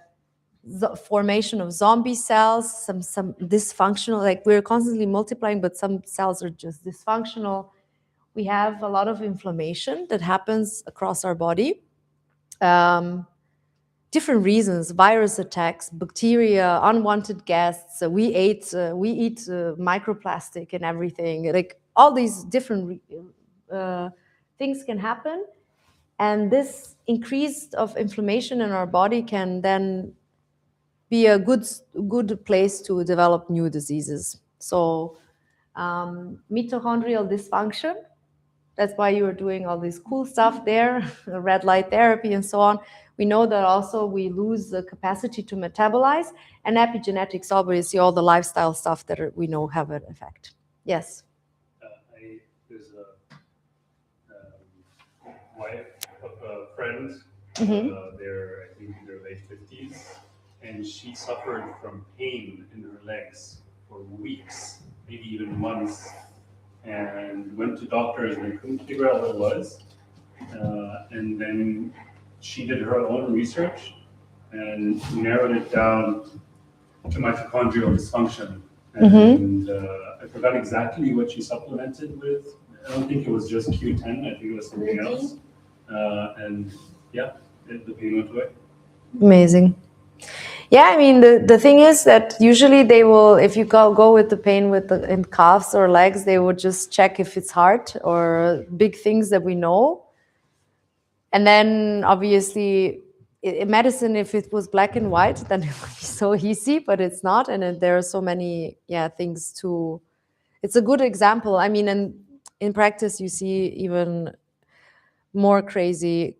formation of zombie cells, some dysfunctional, like we're constantly multiplying, but some cells are just dysfunctional. We have a lot of inflammation that happens across our body. different reasons, virus attacks, bacteria, unwanted guests. We eat microplastic and everything. Like all these different things can happen. And this increase of inflammation in our body can then be a good place to develop new diseases. So mitochondrial dysfunction, that's why you are doing all this cool stuff there, red light therapy and so on. We know that also we lose the capacity to metabolize, and epigenetics, obviously all the lifestyle stuff that we know have an effect. Yes. There's a wife of a friend, they're I think in their late 50s, and she suffered from pain in her legs for weeks, maybe even months, and went to doctors and they couldn't figure out what it was. And then she did her own research and narrowed it down to mitochondrial dysfunction. And I forgot exactly what she supplemented with. I don't think it was just Q10, I think it was something else. And yeah, the pain went away. Amazing. Yeah, I mean, the thing is that usually they will, if you go with the pain in calves or legs, they would just check if it's heart or big things that we know. And then obviously in medicine, if it was black and white, then it would be so easy, but it's not. And there are so many, things to, it's a good example. I mean, and in practice, you see even more crazy,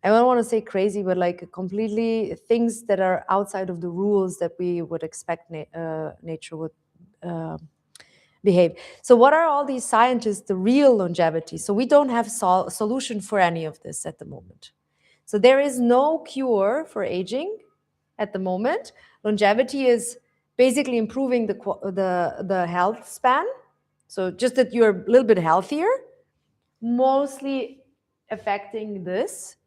I don't want to say crazy, but like completely things that are outside of the rules that we would expect nature would behave. So what are all these scientists, the real longevity? So we don't have solution for any of this at the moment. So there is no cure for aging at the moment. Longevity is basically improving the health span. So just that you're a little bit healthier, mostly affecting this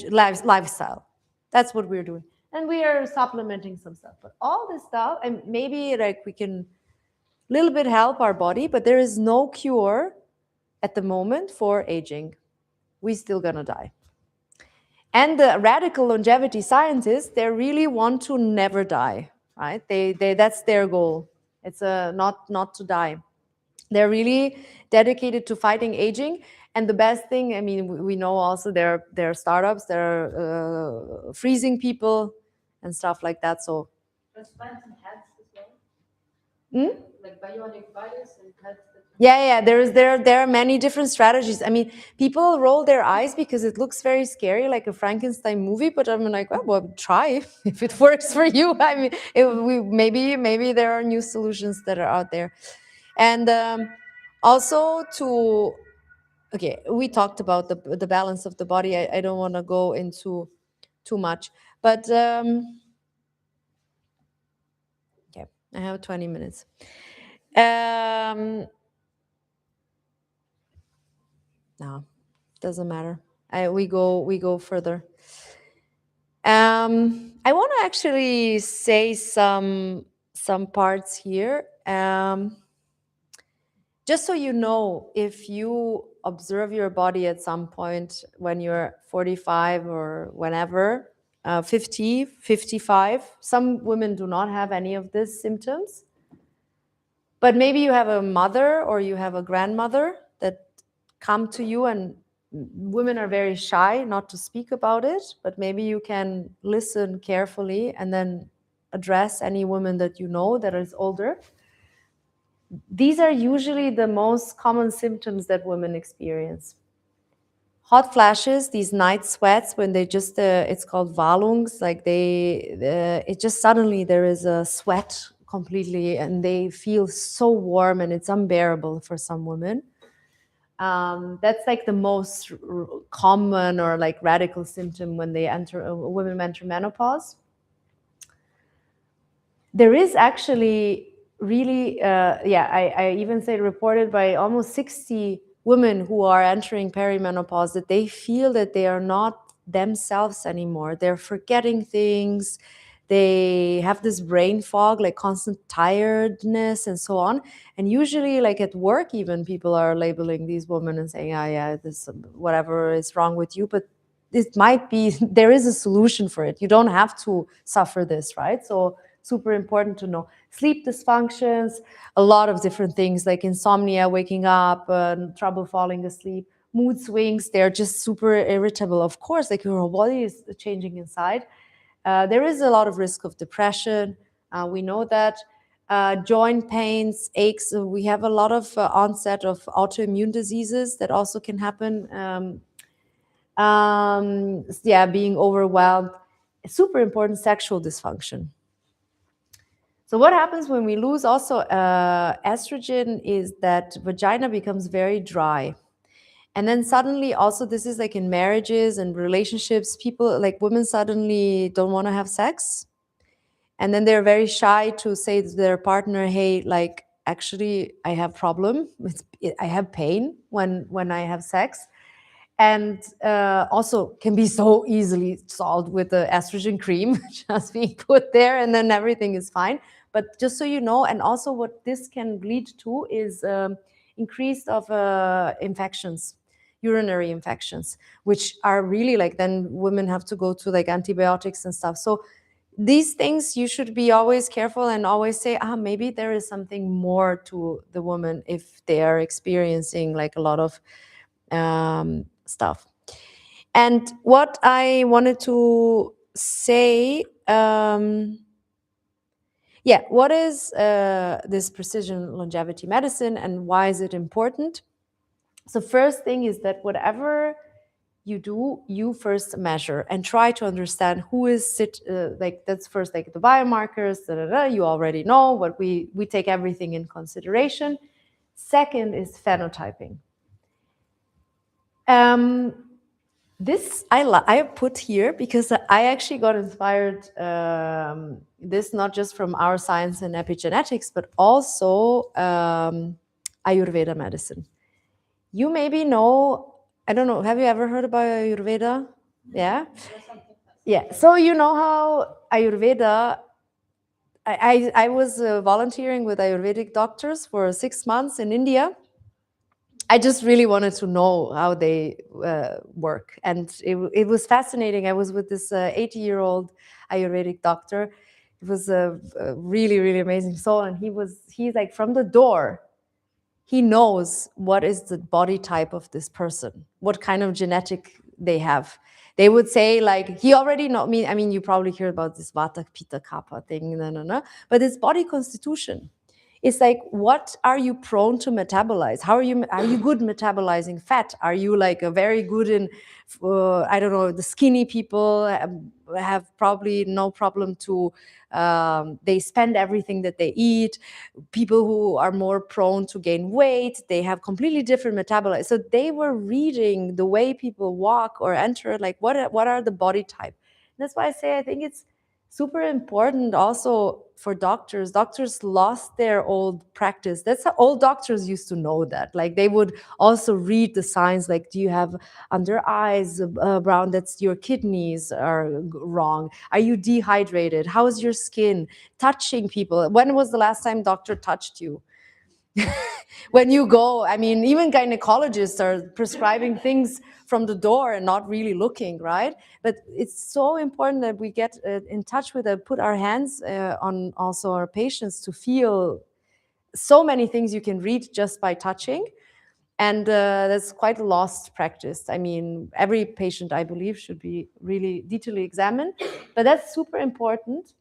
lifestyle. That's what we're doing. And we are supplementing some stuff. But all this stuff, and maybe like we can a little bit help our body, but there is no cure at the moment for aging. We're still gonna die. And the radical longevity scientists, they really want to never die, right? They that's their goal. It's not to die. They're really dedicated to fighting aging. And the best thing, I mean, we know also there are startups, there are freezing people and stuff like that. So Transplanting heads as well. Hmm? Like bionic bodies and heads. Yeah. There are many different strategies. I mean, people roll their eyes because it looks very scary, like a Frankenstein movie. But I'm like, well, try if it works for you. I mean, maybe there are new solutions that are out there, and also we talked about the balance of the body. I don't want to go into too much, but okay, I have 20 minutes. No, doesn't matter. We go further. I want to actually say some parts here. Just so you know, if you observe your body at some point when you're 45 or whenever, 50, 55, some women do not have any of these symptoms. But maybe you have a mother or you have a grandmother that come to you, and women are very shy not to speak about it, but maybe you can listen carefully and then address any woman that you know that is older. These are usually the most common symptoms that women experience. Hot flashes, these night sweats, when they just, it's called Wallungs, like it just suddenly there is a sweat completely and they feel so warm and it's unbearable for some women. That's like the most common or like radical symptom when women enter menopause. There is actually really, I even say reported by almost 60 women who are entering perimenopause that they feel that they are not themselves anymore. They're forgetting things. They have this brain fog, like constant tiredness and so on. And usually, like at work, even people are labeling these women and saying, this whatever is wrong with you. But it might be, there is a solution for it. You don't have to suffer this, right? So super important to know. Sleep dysfunctions, a lot of different things like insomnia, waking up, trouble falling asleep, mood swings, they're just super irritable. Of course, like your whole body is changing inside. There is a lot of risk of depression. We know that. Joint pains, aches, we have a lot of onset of autoimmune diseases that also can happen. Yeah, being overwhelmed. Super important, sexual dysfunction. So what happens when we lose also estrogen is that vagina becomes very dry. And then suddenly also this is like in marriages and relationships, people like women suddenly don't want to have sex. And then they're very shy to say to their partner, hey, like actually I have problem with, I have pain when I have sex. And also can be so easily solved with the estrogen cream just being put there and then everything is fine. But just so you know, and also what this can lead to is increase of infections, urinary infections, which are really like then women have to go to like antibiotics and stuff. So these things you should be always careful and always say, maybe there is something more to the woman if they are experiencing like a lot of stuff. And what I wanted to say, what is this precision longevity medicine and why is it important? So first thing is that whatever you do, you first measure and try to understand who is like that's first like the biomarkers, you already know what we take everything in consideration. Second is phenotyping. This I put here because I actually got inspired this not just from our science and epigenetics, but also Ayurveda medicine. You maybe know, I don't know, have you ever heard about Ayurveda? Yeah? Yeah, so you know how Ayurveda, I was volunteering with Ayurvedic doctors for 6 months in India. I just really wanted to know how they work. And it was fascinating. I was with this 80-year-old Ayurvedic doctor. It was a really, really amazing soul. And he's like from the door, he knows what is the body type of this person, what kind of genetic they have. They would say like, he already know me. I mean, you probably hear about this Vata, Pitta, Kapha thing, but it's body constitution. It's like, what are you prone to metabolize? Are you good metabolizing fat? Are you like a very good in, I don't know, the skinny people have probably no problem to, they spend everything that they eat. People who are more prone to gain weight, they have completely different metabolites. So they were reading the way people walk or enter, like what are the body type. And that's why I say I think it's super important also for doctors. Doctors lost their old practice. That's how old doctors used to know that. Like they would also read the signs, like do you have under eyes brown? That's your kidneys are wrong. Are you dehydrated? How is your skin? Touching people. When was the last time doctor touched you? When you go, I mean, even gynecologists are prescribing things from the door and not really looking, right? But it's so important that we get in touch with it, put our hands on also our patients to feel so many things you can read just by touching. And that's quite a lost practice. I mean, every patient, I believe, should be really detailedly examined, but that's super important.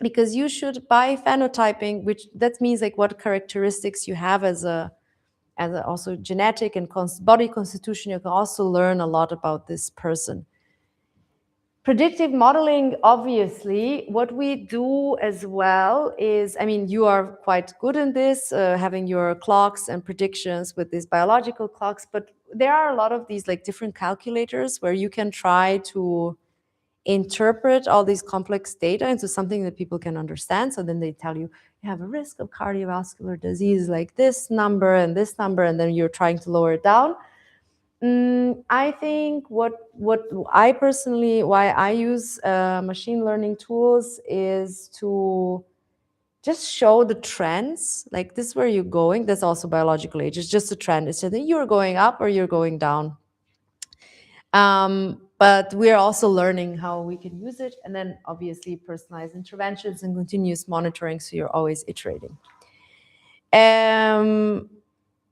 Because you should, by phenotyping, which that means like what characteristics you have as a also genetic and body constitution, you can also learn a lot about this person. Predictive modeling, obviously, what we do as well is, I mean, you are quite good in this, having your clocks and predictions with these biological clocks, but there are a lot of these like different calculators where you can try to interpret all these complex data into something that people can understand. So then they tell you, you have a risk of cardiovascular disease like this number, and then you're trying to lower it down. I think what I personally, why I use machine learning tools is to just show the trends. Like this is where you're going. That's also biological age. It's just a trend. It's that you're going up or you're going down. but we're also learning how we can use it. And then obviously personalized interventions and continuous monitoring. So you're always iterating.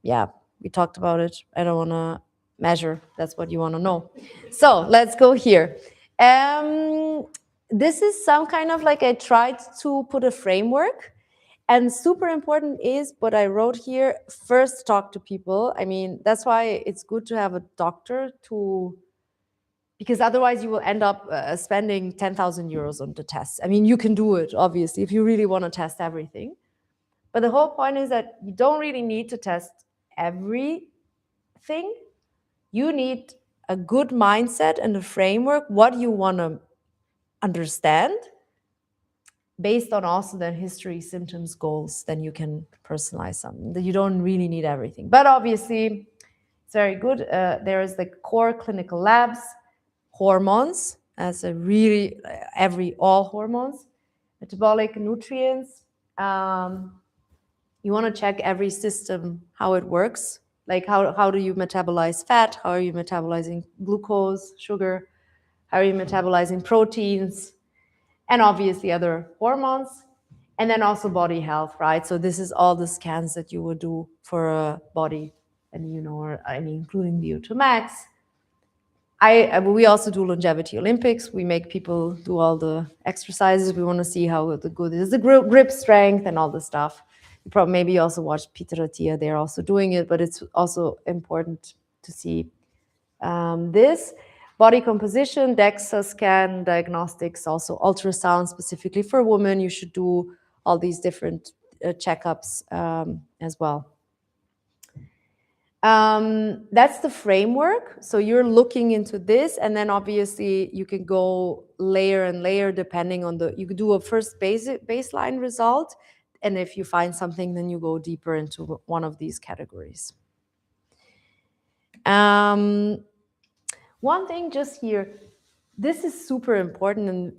Yeah, we talked about it. I don't want to measure. That's what you want to know. So let's go here. This is some kind of like I tried to put a framework. And super important is what I wrote here, first talk to people. I mean, that's why it's good to have a doctor because otherwise you will end up spending 10,000 euros on the tests. I mean, you can do it, obviously, if you really want to test everything. But the whole point is that you don't really need to test everything. You need a good mindset and a framework, what you want to understand, based on also then history, symptoms, goals, then you can personalize something. You don't really need everything. But obviously, it's very good. There is the core clinical labs, hormones, as a really, all hormones, metabolic nutrients. You want to check every system, how it works. Like how do you metabolize fat? How are you metabolizing glucose, sugar? How are you metabolizing proteins? And obviously other hormones. And then also body health, right? So this is all the scans that you would do for a body. And including VO2 max. We also do longevity Olympics. We make people do all the exercises. We want to see how good is the grip strength and all the stuff. You probably maybe also watched Peter Attia. They're also doing it, but it's also important to see this. Body composition, DEXA scan, diagnostics, also ultrasound specifically for women. You should do all these different checkups as well. That's the framework. So you're looking into this, and then obviously you can go layer and layer depending on you could do a first baseline result, and if you find something, then you go deeper into one of these categories. One thing just here, this is super important and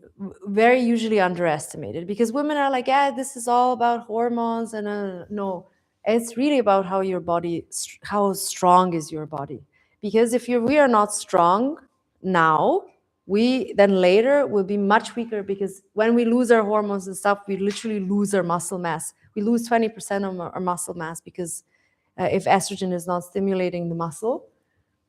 very usually underestimated, because women are like, yeah, this is all about hormones, and no. It's really about how strong is your body. Because if we are not strong now, we then later will be much weaker, because when we lose our hormones and stuff, we literally lose our muscle mass. We lose 20% of our muscle mass because if estrogen is not stimulating the muscle.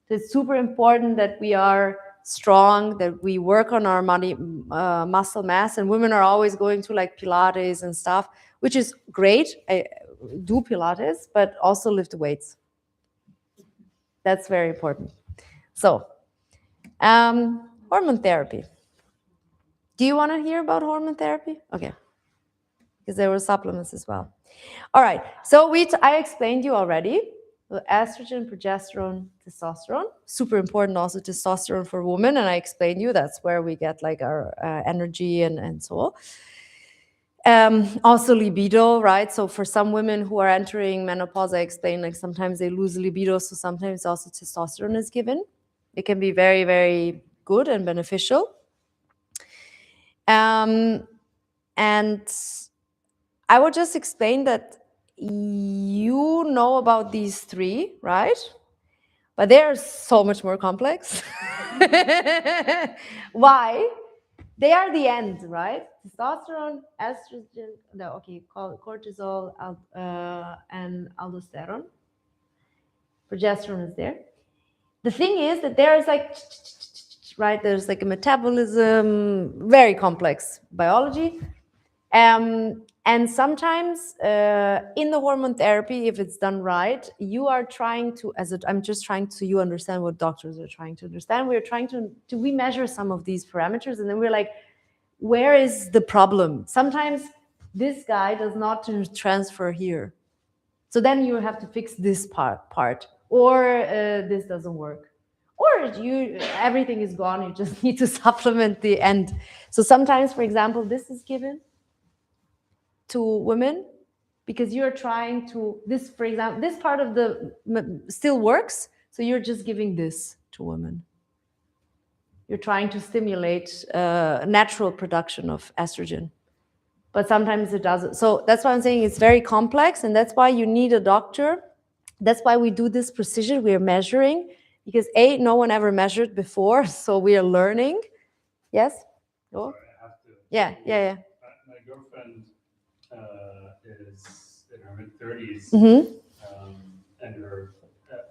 So it's super important that we are strong, that we work on our muscle mass. And women are always going to like Pilates and stuff, which is great. I do Pilates, but also lift weights. That's very important. So, hormone therapy. Do you want to hear about hormone therapy? Okay, because there were supplements as well. All right, so I explained you already. Estrogen, progesterone, testosterone. Super important also testosterone for women, and I explained you that's where we get like our energy and so on. Also libido, right? So for some women who are entering menopause, I explained like sometimes they lose libido, so sometimes also testosterone is given. It can be very, very good and beneficial. And I would just explain that you know about these three, right? But they're so much more complex. Why? They are the end, right? Testosterone, estrogen, cortisol, and aldosterone. Progesterone is there. The thing is that there is like, right? There's like a metabolism, very complex biology. And sometimes in the hormone therapy, if it's done right, you are trying to, I'm just trying to, you understand what doctors are trying to understand. We're trying we measure some of these parameters, and then we're like, where is the problem? Sometimes this guy does not transfer here. So then you have to fix this part, or this doesn't work. Or everything is gone, you just need to supplement the end. So sometimes, for example, this is given to women because you're trying to, for example, this part of still works, so you're just giving this to women. You're trying to stimulate natural production of estrogen, but sometimes it doesn't. So that's why I'm saying it's very complex, and that's why you need a doctor. That's why we do this precision. We are measuring. because no one ever measured before, so we are learning. Yes? Oh? Sorry, I have to. Yeah. My girlfriend is in her mid-30s,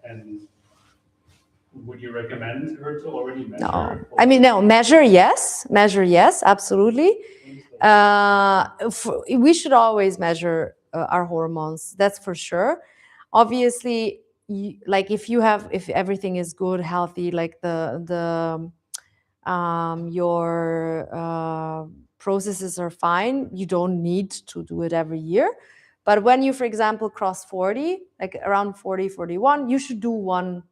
and would you recommend her to already measure? No. I mean, no, measure, yes, absolutely. We should always measure our hormones, that's for sure. Obviously, like if everything is good, healthy, like your processes are fine, you don't need to do it every year. But when you, for example, cross 40, like around 40, 41, you should do one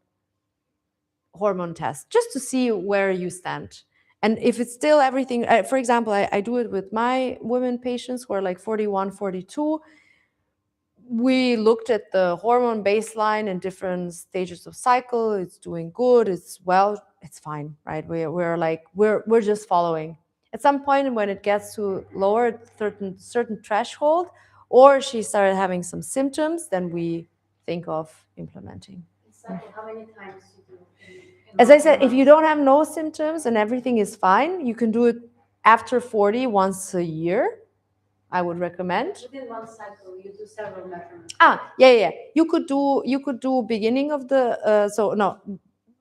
hormone test just to see where you stand. And if it's still everything, for example, I do it with my women patients who are like 41, 42. We looked at the hormone baseline in different stages of cycle. It's doing good. It's fine, right? We're just following. At some point when it gets to lower certain threshold, or she started having some symptoms, then we think of implementing. Exactly. How many times you do? As I said, if you don't have no symptoms and everything is fine, you can do it after 40 once a year. I would recommend. Within one cycle, you do several measurements. Yeah. You could do beginning of the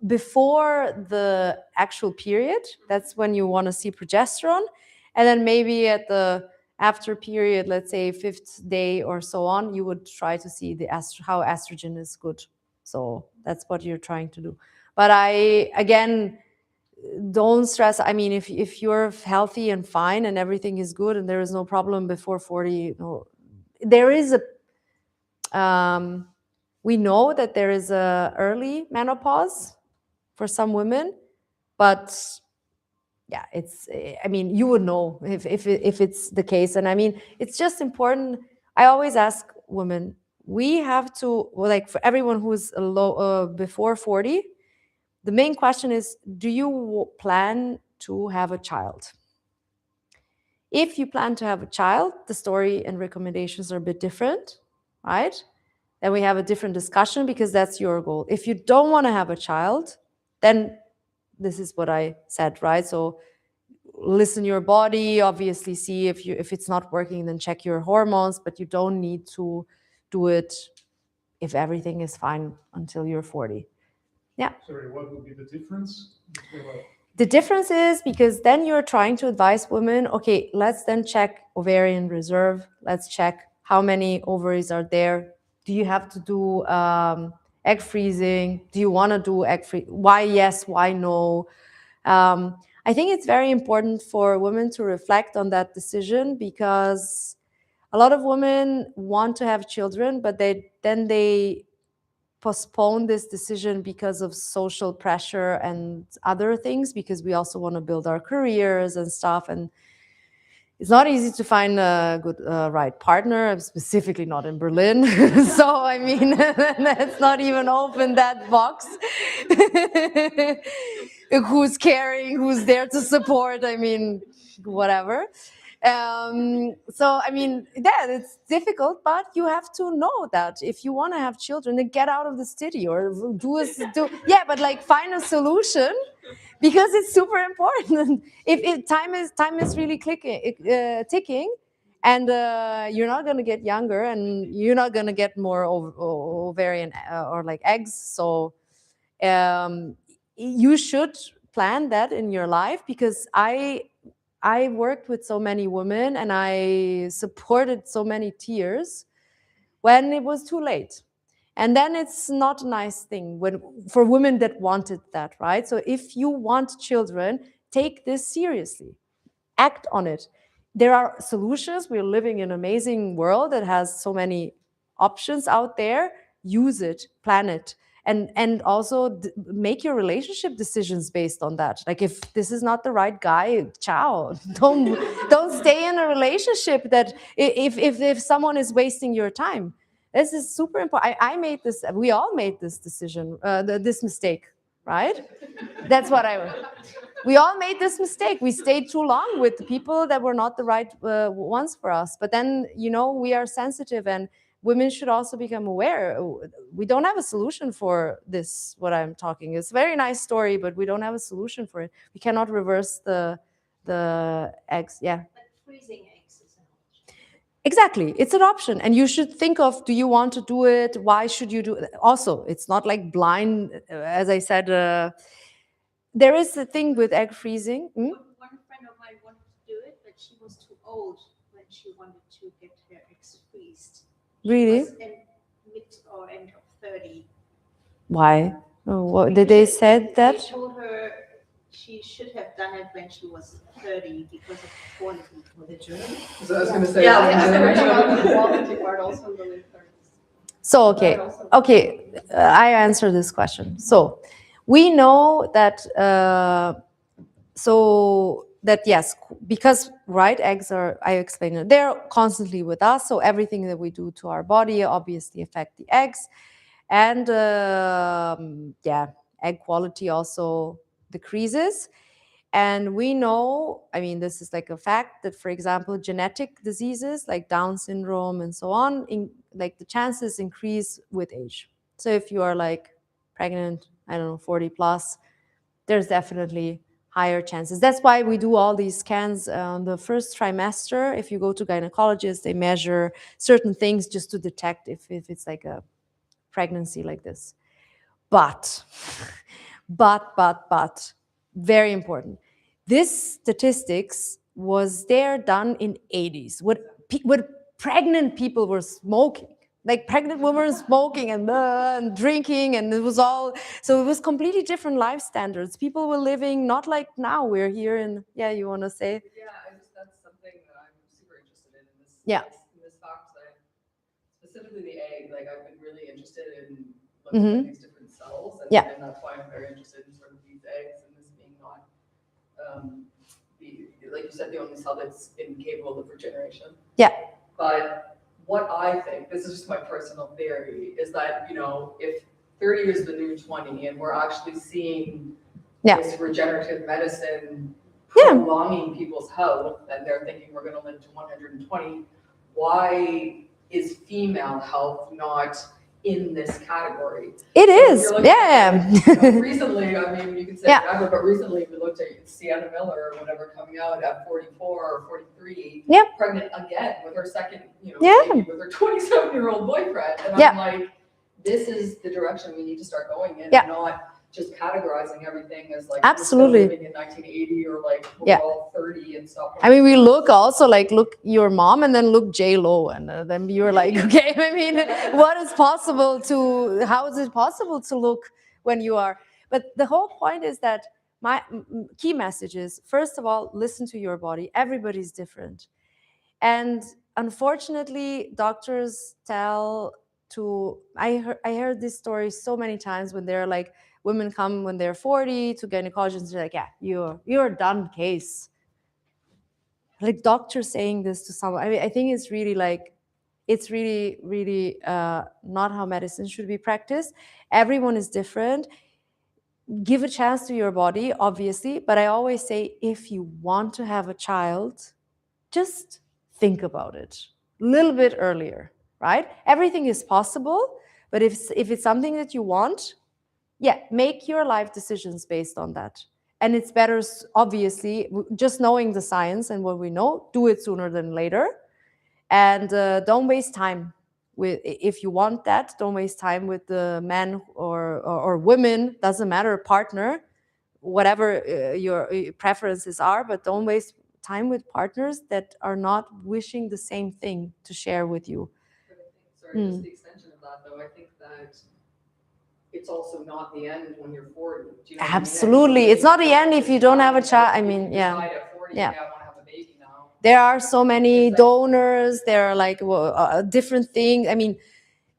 before the actual period. That's when you want to see progesterone, and then maybe at the after period, let's say 5th day or so on, you would try to see how estrogen is good. So that's what you're trying to do. But don't stress. I mean, if you're healthy and fine and everything is good and there is no problem before 40, there is we know that there is a early menopause for some women, but yeah, you would know if it's the case. And I mean, it's just important. I always ask women, we have to, like, for everyone who's before 40, the main question is, do you plan to have a child? If you plan to have a child, the story and recommendations are a bit different, right? Then we have a different discussion because that's your goal. If you don't want to have a child, then this is what I said, right? So listen your body, obviously see if it's not working, then check your hormones, but you don't need to do it if everything is fine until you're 40. Yeah. Sorry, what would be the difference? The difference is because then you're trying to advise women, okay, let's then check ovarian reserve. Let's check how many ovaries are there. Do you have to do egg freezing? Do you want to do egg freezing? Why yes, why no? I think it's very important for women to reflect on that decision because a lot of women want to have children, but they postpone this decision because of social pressure and other things, because we also want to build our careers and stuff. And it's not easy to find a good right partner, specifically not in Berlin. So, I mean, let's not even open that box. Who's caring, who's there to support, I mean, whatever. So, I mean, yeah, it's difficult, but you have to know that if you want to have children, then get out of the city or yeah, but like find a solution because it's super important. If time is really ticking, and you're not going to get younger, and you're not going to get more ovarian or like eggs. So you should plan that in your life, because I worked with so many women and I supported so many tears when it was too late. And then it's not a nice thing for women that wanted that, right? So if you want children, take this seriously. Act on it. There are solutions. We're living in an amazing world that has so many options out there. Use it, plan it. And also make your relationship decisions based on that. Like, if this is not the right guy, ciao. Don't stay in a relationship that if someone is wasting your time. This is super important. We all made this decision, this mistake, right? That's what we all made this mistake. We stayed too long with the people that were not the right ones for us. But then, we are sensitive, and women should also become aware. We don't have a solution for this, what I'm talking. It's a very nice story, but we don't have a solution for it. We cannot reverse the eggs. Yeah. But freezing eggs is an option. Exactly. It's an option. And you should think of, do you want to do it? Why should you do it? Also, it's not like blind, as I said, there is a thing with egg freezing. One friend of mine wanted to do it, but she was too old when she wanted to get her eggs freezed. She Really? was in mid or end of 30. Why? Oh, what, did they said that? They told her she should have done it when she was 30 because of the quality for the journey. So I was going to say, Yeah, I heard about the quality part also in the late 30s. So, okay, I answer this question. So, we know that, yes, because eggs are, I explained it, they're constantly with us. So everything that we do to our body obviously affect the eggs. And egg quality also decreases. And we know, I mean, this is like a fact that, for example, genetic diseases like Down syndrome and so on, like the chances increase with age. So if you are like pregnant, I don't know, 40 plus, there's definitely higher chances. That's why we do all these scans on the first trimester. If you go to gynecologists, they measure certain things just to detect if it's like a pregnancy like this. But, very important. This statistics was done in 80s. What pregnant people were smoking. Like pregnant women smoking and drinking, and it was all, so it was completely different life standards. People were living not like now. We're here in, you want to say? Yeah, that's something that I'm super interested in this. Yeah. In this fact, specifically the egg. Like I've been really interested in looking at these different cells, and that's why I'm very interested in sort of these eggs and this being not, like you said, the only cell that's incapable of regeneration. Yeah. But what I think, this is just my personal theory, is that, if 30 is the new 20 and we're actually seeing this regenerative medicine prolonging people's health and they're thinking we're going to live to 120, why is female health not in this category? It is. Recently, I mean, you can say whatever, but recently we looked at Sienna Miller or whatever coming out at 44 or 43, pregnant again with her second, baby with her 27-year-old boyfriend. And I'm like, this is the direction we need to start going in, and not just categorizing everything as like absolutely living in 1980 or like we're all 30 and stuff. I mean, we look also like look your mom and then look J-Lo, and then you're like, okay, I mean, how is it possible to look when you are? But the whole point is that my key message is, first of all, listen to your body. Everybody's different. And unfortunately, doctors I heard this story so many times when they're like, women come when they're 40 to gynecologists, they're like, you're a done case. Like doctors saying this to someone, I mean, I think it's really like, it's really, really not how medicine should be practiced. Everyone is different. Give a chance to your body, obviously, but I always say, if you want to have a child, just think about it a little bit earlier, right? Everything is possible, but if it's something that you want, make your life decisions based on that. And it's better, obviously, just knowing the science and what we know, do it sooner than later. And don't waste time if you want that, don't waste time with the men or women, doesn't matter, partner, whatever your preferences are, but don't waste time with partners that are not wishing the same thing to share with you. Just the extension of that, though, I think that it's also not the end when you're 40. Do you know Absolutely. It's not the end if you don't have a child. I mean, decide at 40, I want to have a baby now. There are so many donors. There are like different things. I mean,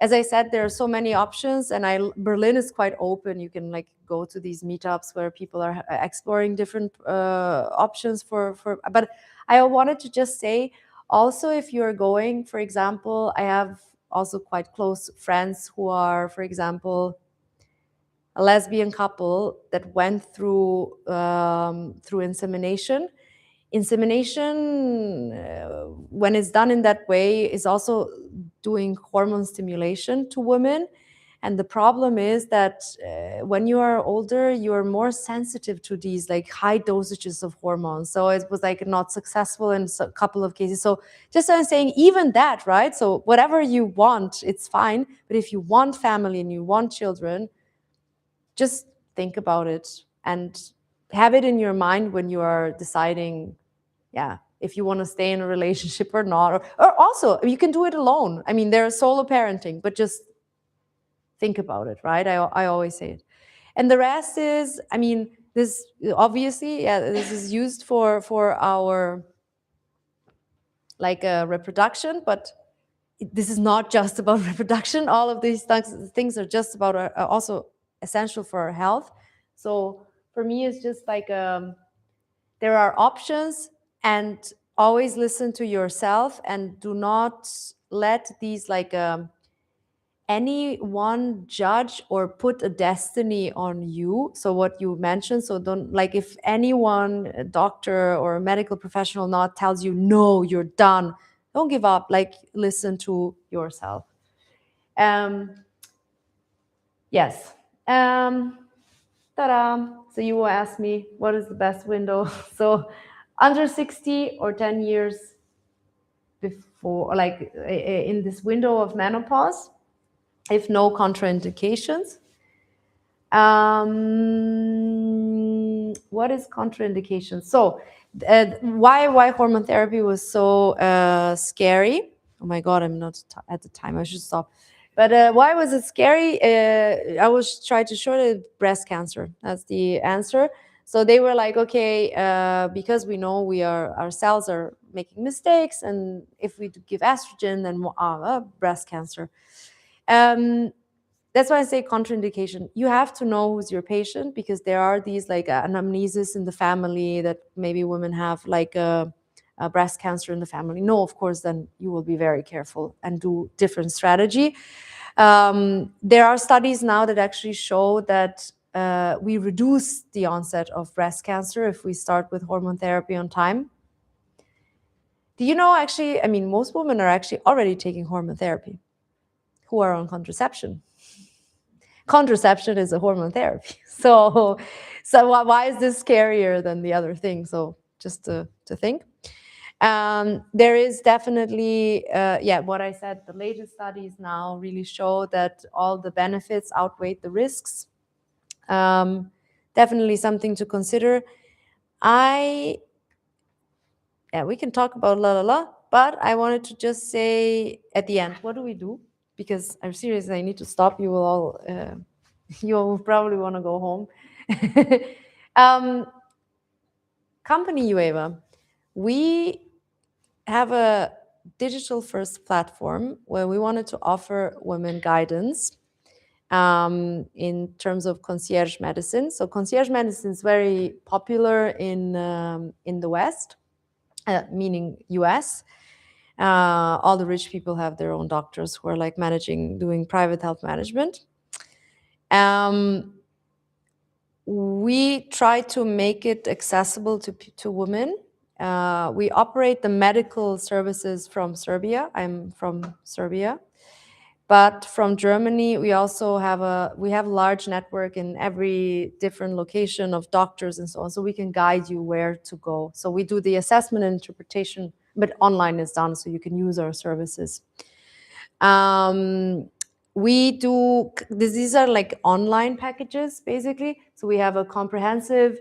as I said, there are so many options, and Berlin is quite open. You can like go to these meetups where people are exploring different options but I wanted to just say also, if you're going, for example, I have also quite close friends who are, for example, a lesbian couple that went through insemination. Insemination, when it's done in that way, is also doing hormone stimulation to women. And the problem is that when you are older, you are more sensitive to these like high dosages of hormones. So it was like not successful in a couple of cases. So just I'm saying, even that, right? So whatever you want, it's fine. But if you want family and you want children, just think about it and have it in your mind when you are deciding, if you want to stay in a relationship or not. Or also, you can do it alone. I mean, there's solo parenting, but just think about it, right? I always say it. And the rest is, I mean, this obviously, this is used for our like reproduction, but this is not just about reproduction. All of these things are just about are also essential for our health. So for me, it's just like there are options, and always listen to yourself, and do not let these like anyone judge or put a destiny on you. So what you mentioned, so don't, like, if anyone, a doctor or a medical professional not tells you, no, you're done, don't give up, like listen to yourself. Yes. Ta-da. So you will ask me, what is the best window? So under 60 or 10 years before, like in this window of menopause, if no contraindications. What is contraindication? So why hormone therapy was so scary? Oh my God, I'm not at the time. I should stop. But why was it scary? I was trying to show it, breast cancer. That's the answer. So they were like, okay, because we know our cells are making mistakes, and if we give estrogen, then breast cancer. That's why I say contraindication. You have to know who's your patient, because there are these like anamnesis in the family that maybe women have like a breast cancer in the family. No, of course, then you will be very careful and do different strategy. There are studies now that actually show that we reduce the onset of breast cancer if we start with hormone therapy on time. Do you know, actually, I mean, most women are actually already taking hormone therapy who are on contraception. Contraception is a hormone therapy. So why is this scarier than the other thing? So just to think. There is definitely, what I said, the latest studies now really show that all the benefits outweigh the risks. Definitely something to consider. We can talk about but I wanted to just say at the end, what do we do? Because I'm serious, I need to stop. You will all, you will probably want to go home. Company UEVA, we have a digital first platform where we wanted to offer women guidance in terms of concierge medicine. So concierge medicine is very popular in the West, meaning US. All the rich people have their own doctors who are like doing private health management. We try to make it accessible to women. We operate the medical services from Serbia. I'm from Serbia. But from Germany, we also have a large network in every different location of doctors and so on. So we can guide you where to go. So we do the assessment and interpretation, but online is done, so you can use our services. These are like online packages, basically. So we have a comprehensive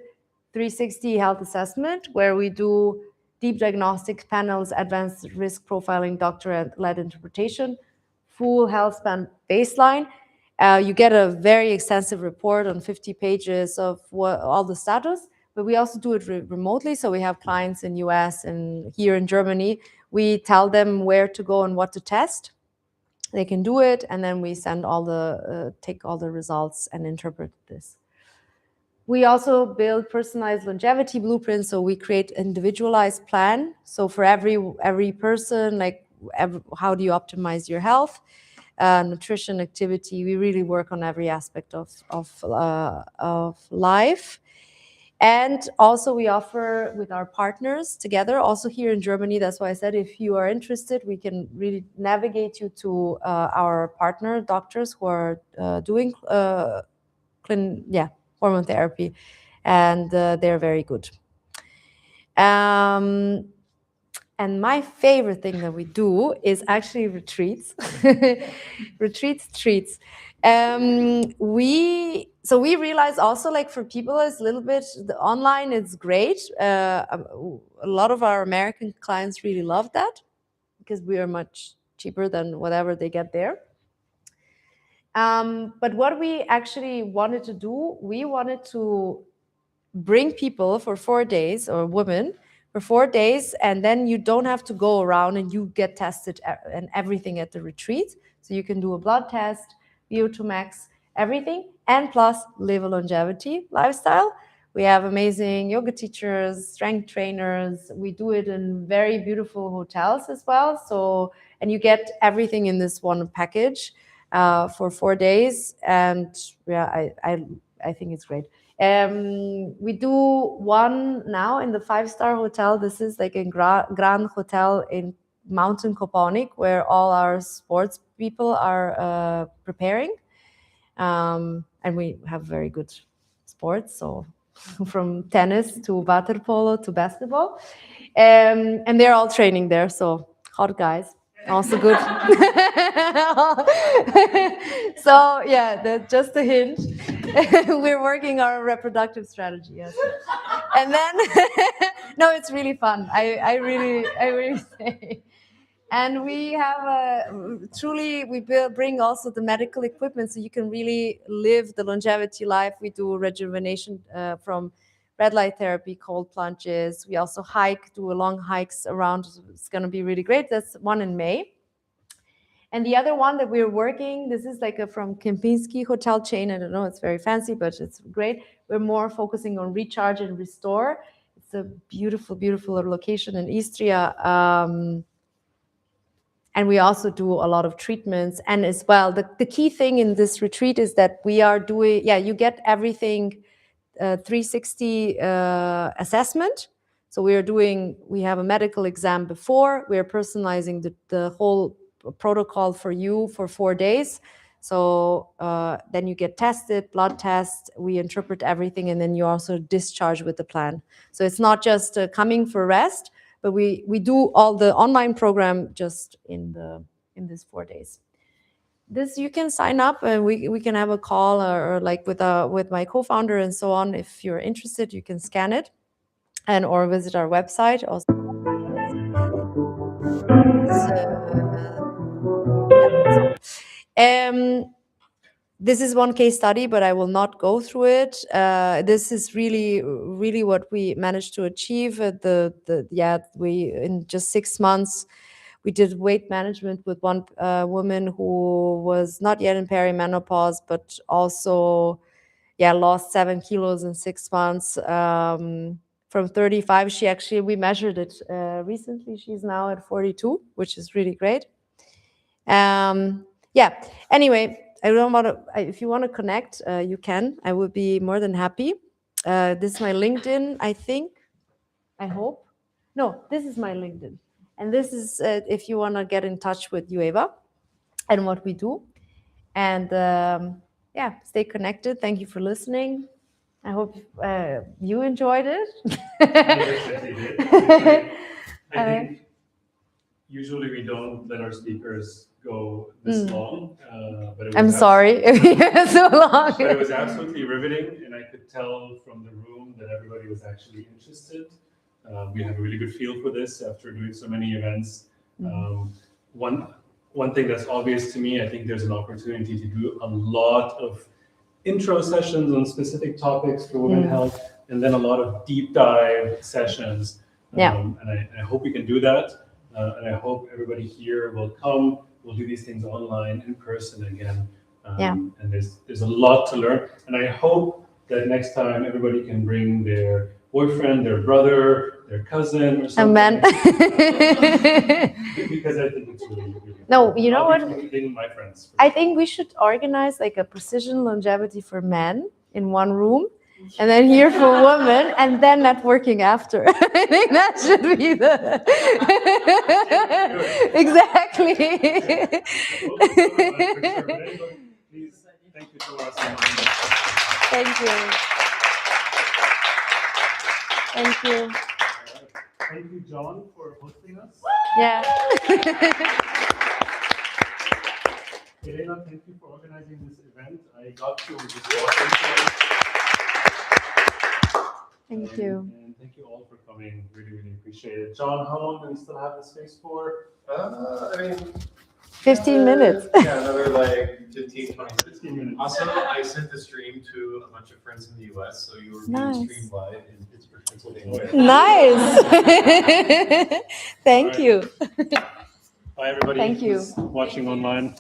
360 health assessment where we do deep diagnostic panels, advanced risk profiling, doctor-led interpretation, full health span baseline. You get a very extensive report on 50 pages of all the status, but we also do it remotely. So we have clients in US and here in Germany. We tell them where to go and what to test. They can do it, and then we send take all the results and interpret this. We also build personalized longevity blueprints, so we create individualized plan. So for every person, like how do you optimize your health, nutrition, activity? We really work on every aspect of life. And also we offer with our partners together, also here in Germany. That's why I said if you are interested, we can really navigate you to our partner doctors who are doing hormone therapy, and they're very good. And my favorite thing that we do is actually retreats. Treats. We realize also, like, for people it's a little bit, the online is great. A lot of our American clients really love that because we are much cheaper than whatever they get there. But what we actually wanted to do, we wanted to bring people for 4 days, or women for 4 days, and then you don't have to go around and you get tested and everything at the retreat. So you can do a blood test, VO2 max, everything, and plus live a longevity lifestyle. We have amazing yoga teachers, strength trainers. We do it in very beautiful hotels as well. So, and you get everything in this one package for 4 days. And yeah, I think it's great. We do one now in the 5-star hotel. This is like a Grand Hotel in Mountain Koponik, where all our sports people are preparing. And we have very good sports, so from tennis to water polo to basketball. And they're all training there, so hot guys. Also good. So yeah, just a hint. We're working our reproductive strategy. Yes. And then no, it's really fun. I really say. And we have we bring also the medical equipment, so you can really live the longevity life. We do rejuvenation from red light therapy, cold plunges. We also do long hikes around. It's going to be really great. That's one in May. And the other one that we're working, this is like from Kempinski hotel chain. I don't know, it's very fancy, but it's great. We're more focusing on recharge and restore. It's a beautiful, beautiful location in Istria. And we also do a lot of treatments. And as well, the key thing in this retreat is that we are doing, you get everything 360 assessment. So we have a medical exam before. We are personalizing the whole protocol for you for 4 days. So then you get tested, blood test, we interpret everything, and then you also discharge with the plan. So it's not just coming for rest, but we do all the online program just in this 4 days. This you can sign up and we can have a call or like with my co-founder and so on. If you're interested, you can scan it or visit our website also. This is one case study, but I will not go through it. This is really, really what we managed to achieve. We in just 6 months, we did weight management with one woman who was not yet in perimenopause, but also, lost 7 kilos in 6 months. From 35, we measured it recently. She's now at 42, which is really great. Anyway, I don't want to. If you want to connect, you can. I would be more than happy. This is my LinkedIn, I think. I hope. No, this is my LinkedIn, and this is if you want to get in touch with Ueva and what we do. And stay connected. Thank you for listening. I hope you enjoyed it. I think usually we don't let our speakers go this long, but it was I'm sorry so long. But it was absolutely riveting, and I could tell from the room that everybody was actually interested. We have a really good feel for this after doing so many events. One thing that's obvious to me, I think there's an opportunity to do a lot of intro sessions on specific topics for women's health, and then a lot of deep dive sessions. And I hope we can do that. And I hope everybody here will come. We'll do these things online, in person again. And there's a lot to learn. And I hope that next time everybody can bring their boyfriend, their brother, their cousin, or something. Amen. Because I think it's really, really No, you know what? My friends. I think we should organize like a precision longevity for men in one room, and then here for women, and then networking after. I think that should be the exactly. Please, thank you to us. Thank you. Thank you. Thank you, John, for hosting us. Yeah. Elena, thank you for organizing this event. I got to just walk into Thank you. And thank you all for coming. Really, really appreciate it. John, how long do we still have the space for? I mean, 15 minutes. Yeah, another like 15, 20 minutes. 15 minutes. Also, I sent the stream to a bunch of friends in the US, so you were being streamed live in Pittsburgh, Pennsylvania. Nice. Thank you. Bye, everybody. Thank you. who's watching online.